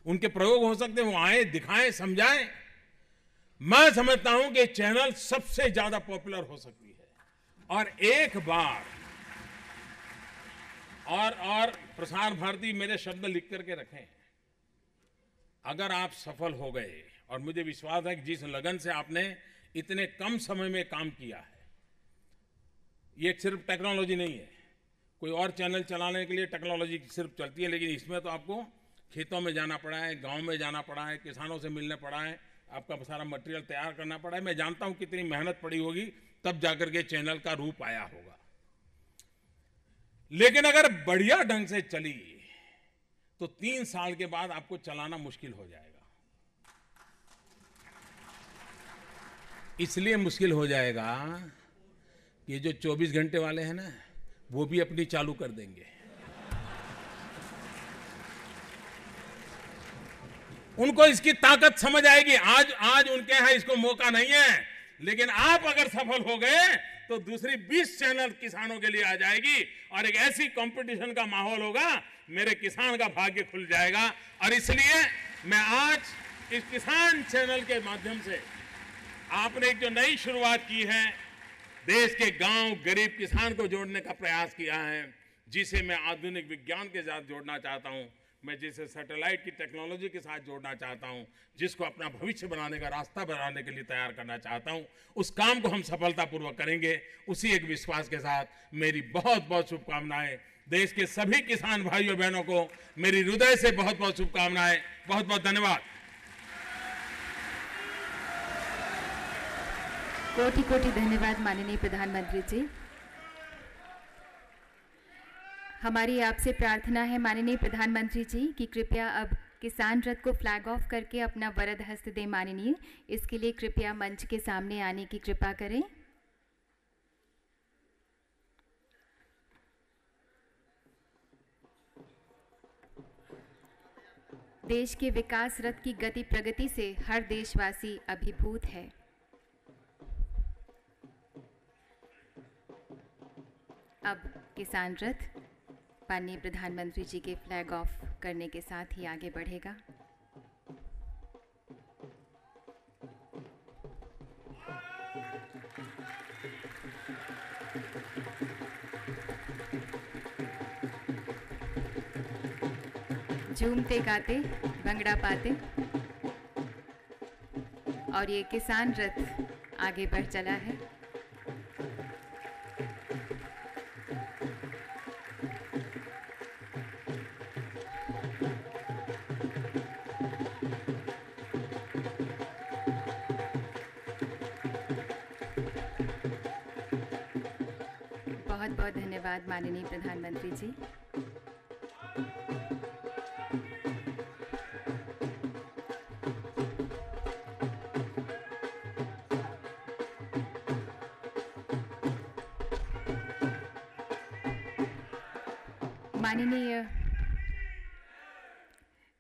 उनके प्रयोग हो सकते हैं, वो आए, दिखाएं, समझाएं। मैं समझता हूं कि चैनल सबसे ज्यादा पॉपुलर हो सकती है। और एक बार और प्रसार भारती मेरे शब्द लिख करके रखें, अगर आप सफल हो गए, और मुझे विश्वास है कि जिस लगन से आपने इतने कम समय में काम किया है, ये सिर्फ टेक्नोलॉजी नहीं है। कोई और चैनल चलाने के लिए टेक्नोलॉजी सिर्फ चलती है, लेकिन इसमें तो आपको खेतों में जाना पड़ा है, गांव में जाना पड़ा है, किसानों से मिलने पड़ा है, आपका सारा मटेरियल तैयार करना पड़ा है। मैं जानता हूं कितनी मेहनत पड़ी होगी, तब जाकर के चैनल का रूप आया होगा। लेकिन अगर बढ़िया ढंग से चली तो 3 साल के बाद आपको चलाना मुश्किल हो जाएगा। इसलिए मुश्किल हो जाएगा कि ये जो 24 घंटे वाले हैं ना, वो भी अपनी चालू कर देंगे। उनको इसकी ताकत समझ आएगी। आज उनके यहां इसको मौका नहीं है, लेकिन आप अगर सफल हो गए तो दूसरी 20 चैनल किसानों के लिए आ जाएगी और एक ऐसी कंपटीशन का माहौल होगा, मेरे किसान का भाग्य खुल जाएगा। और इसलिए मैं आज इस किसान चैनल के माध्यम से आपने एक जो नई शुरुआत की है, देश के गांव गरीब किसान को जोड़ने का प्रयास किया है, जिसे मैं आधुनिक विज्ञान के साथ जोड़ना चाहता हूं, मैं जिसे सैटेलाइट की टेक्नोलॉजी के साथ जोड़ना चाहता हूं, जिसको अपना भविष्य बनाने का रास्ता बनाने के लिए तैयार करना चाहता हूं, उस काम को हम सफलतापूर्वक करेंगे। उसी एक विश्वास के साथ मेरी बहुत बहुत शुभकामनाएं। देश के सभी किसान भाइयों बहनों को मेरी हृदय से बहुत बहुत शुभकामनाएं। बहुत बहुत धन्यवाद। कोटि कोटि धन्यवाद माननीय प्रधानमंत्री जी। हमारी आपसे प्रार्थना है माननीय प्रधानमंत्री जी कि कृपया अब किसान रथ को फ्लैग ऑफ करके अपना वरद हस्त दें माननीय। इसके लिए कृपया मंच के सामने आने की कृपा करें। देश के विकास रथ की गति प्रगति से हर देशवासी अभिभूत है। अब किसान रथ माननीय प्रधानमंत्री जी के फ्लैग ऑफ करने के साथ ही आगे बढ़ेगा। झूमते गाते भंगड़ा पाते और ये किसान रथ आगे बढ़ चला है। बहुत बहुत धन्यवाद माननीय प्रधानमंत्री जी।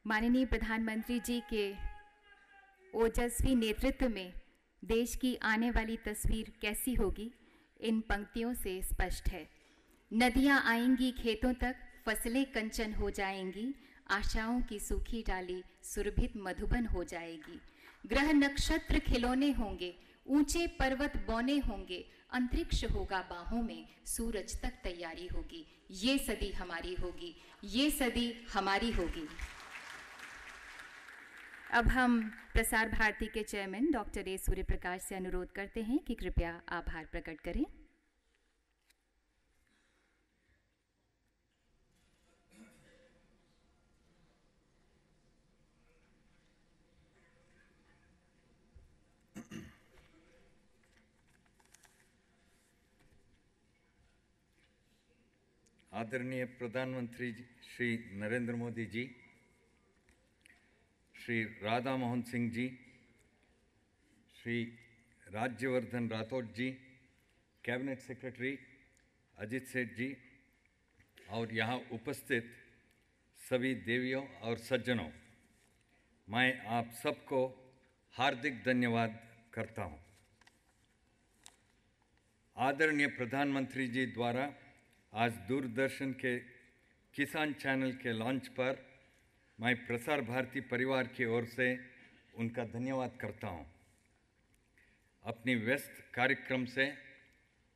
माननीय प्रधानमंत्री जी के ओजस्वी नेतृत्व में देश की आने वाली तस्वीर कैसी होगी, इन पंक्तियों से स्पष्ट है। नदियां आएंगी खेतों तक, फसलें कंचन हो जाएंगी, आशाओं की सूखी डाली सुरभित मधुबन हो जाएगी। ग्रह नक्षत्र खिलौने होंगे, ऊंचे पर्वत बौने होंगे, अंतरिक्ष होगा बाहों में, सूरज तक तैयारी होगी। ये सदी हमारी होगी, ये सदी हमारी होगी। अब हम प्रसार भारती के चेयरमैन डॉक्टर ए सूर्यप्रकाश से अनुरोध करते हैं कि कृपया आभार प्रकट करें। आदरणीय प्रधानमंत्री श्री नरेंद्र मोदी जी, श्री राधा मोहन सिंह जी, श्री राज्यवर्धन राठौड़ जी, कैबिनेट सेक्रेटरी अजित सेठ जी और यहाँ उपस्थित सभी देवियों और सज्जनों, मैं आप सबको हार्दिक धन्यवाद करता हूँ। आदरणीय प्रधानमंत्री जी द्वारा आज दूरदर्शन के किसान चैनल के लॉन्च पर मैं प्रसार भारती परिवार की ओर से उनका धन्यवाद करता हूं। अपनी व्यस्त कार्यक्रम से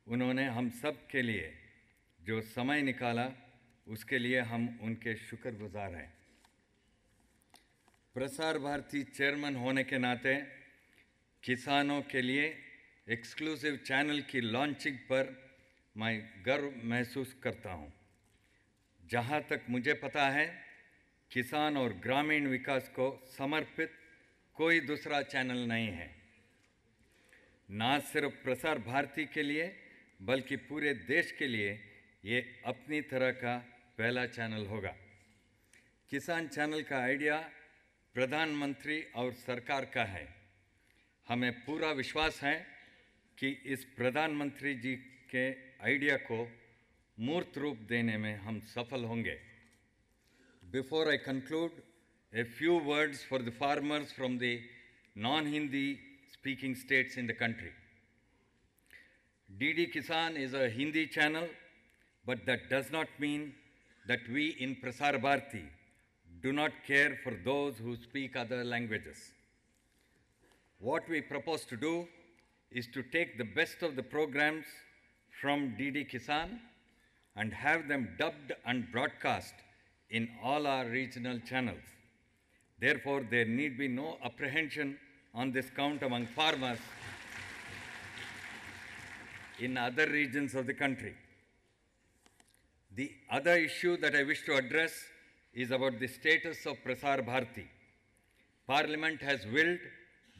उन्होंने हम सब के लिए जो समय निकाला, उसके लिए हम उनके शुक्रगुजार हैं। प्रसार भारती चेयरमैन होने के नाते किसानों के लिए एक्सक्लूसिव चैनल की लॉन्चिंग पर मैं गर्व महसूस करता हूं। जहां तक मुझे पता है, किसान और ग्रामीण विकास को समर्पित कोई दूसरा चैनल नहीं है। ना सिर्फ प्रसार भारती के लिए बल्कि पूरे देश के लिए ये अपनी तरह का पहला चैनल होगा। किसान चैनल का आइडिया प्रधानमंत्री और सरकार का है। हमें पूरा विश्वास है कि इस प्रधानमंत्री जी के आइडिया को मूर्त रूप देने में हम सफल होंगे। Before I conclude, a few words for the farmers from the non-Hindi speaking states in the country. DD Kisan is a Hindi channel, but that does not mean that we in Prasar Bharati do not care for those who speak other languages. What we propose to do is to take the best of the programs from DD Kisan and have them dubbed and broadcast in all our regional channels. Therefore, there need be no apprehension on this count among farmers in other regions of the country. The other issue that I wish to address is about the status of Prasar Bharati. Parliament has willed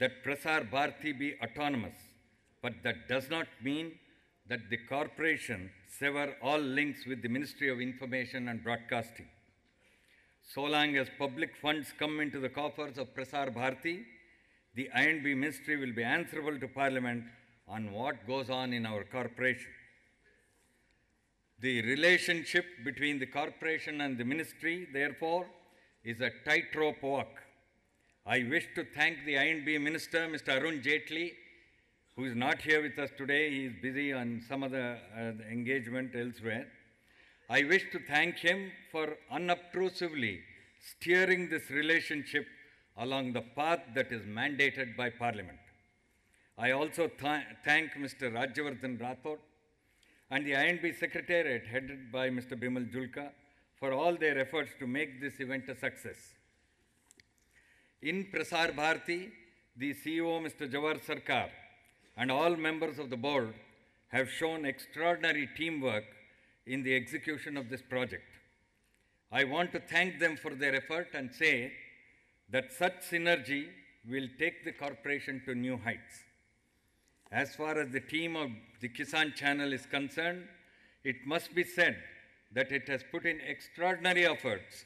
that Prasar Bharati be autonomous, but that does not mean that the corporation sever all links with the Ministry of Information and Broadcasting. So long as public funds come into the coffers of Prasar Bharati, the I&B Ministry will be answerable to Parliament on what goes on in our corporation. The relationship between the corporation and the ministry, therefore, is a tightrope walk. I wish to thank the I&B Minister, Mr. Arun Jaitley, who is not here with us today. He is busy on some other engagement elsewhere. I wish to thank him for unobtrusively steering this relationship along the path that is mandated by Parliament. I also thank Mr. Rajyavardhan Rathod and the I&B Secretariat headed by Mr. Bimal Julka for all their efforts to make this event a success. In Prasar Bharati, the CEO, Mr. Jawahar Sarkar, and all members of the board have shown extraordinary teamwork in the execution of this project. I want to thank them for their effort and say that such synergy will take the corporation to new heights. As far as the team of the Kisan channel is concerned, it must be said that it has put in extraordinary efforts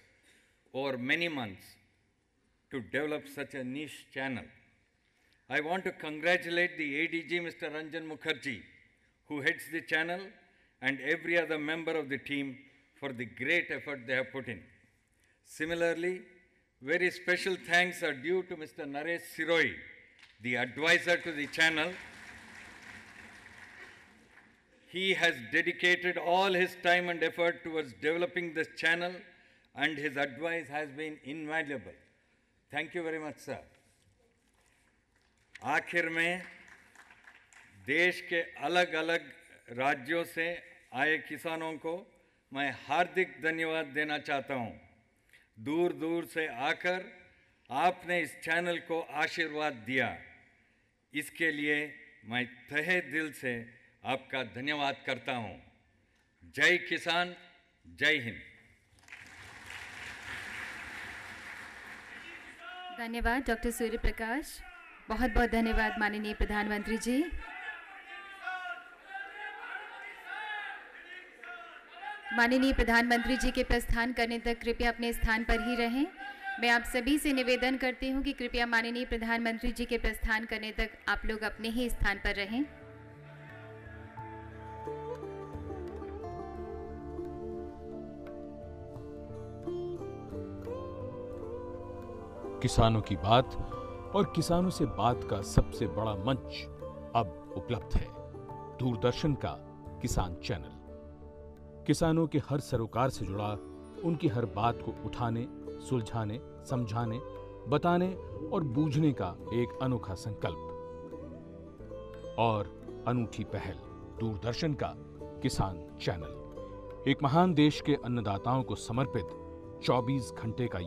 over many months to develop such a niche channel. I want to congratulate the ADG, Mr. Ranjan Mukherjee, who heads the channel, and every other member of the team for the great effort they have put in. Similarly, very special thanks are due to Mr. Naresh Siroi, the advisor to the channel. He has dedicated all his time and effort towards developing this channel, and his advice has been invaluable. Thank you very much, sir. आखिर में देश के अलग अलग राज्यों से आए किसानों को मैं हार्दिक धन्यवाद देना चाहता हूं। दूर दूर से आकर आपने इस चैनल को आशीर्वाद दिया, इसके लिए मैं तहे दिल से आपका धन्यवाद करता हूं। जय किसान, जय हिंद। धन्यवाद डॉक्टर सूर्य प्रकाश। बहुत बहुत धन्यवाद माननीय प्रधानमंत्री जी। माननीय प्रधानमंत्री जी के प्रस्थान करने तक कृपया अपने स्थान पर ही रहें। मैं आप सभी से निवेदन करती हूं कि कृपया माननीय प्रधानमंत्री जी के प्रस्थान करने तक आप लोग अपने ही स्थान पर रहें। किसानों की बात और किसानों से बात का सबसे बड़ा मंच अब उपलब्ध है, दूरदर्शन का किसान चैनल। किसानों के हर सरोकार से जुड़ा, उनकी हर बात को उठाने, सुलझाने, समझाने, बताने और बूझने का एक अनोखा संकल्प और अनूठी पहल, दूरदर्शन का किसान चैनल। एक महान देश के अन्नदाताओं को समर्पित 24 घंटे का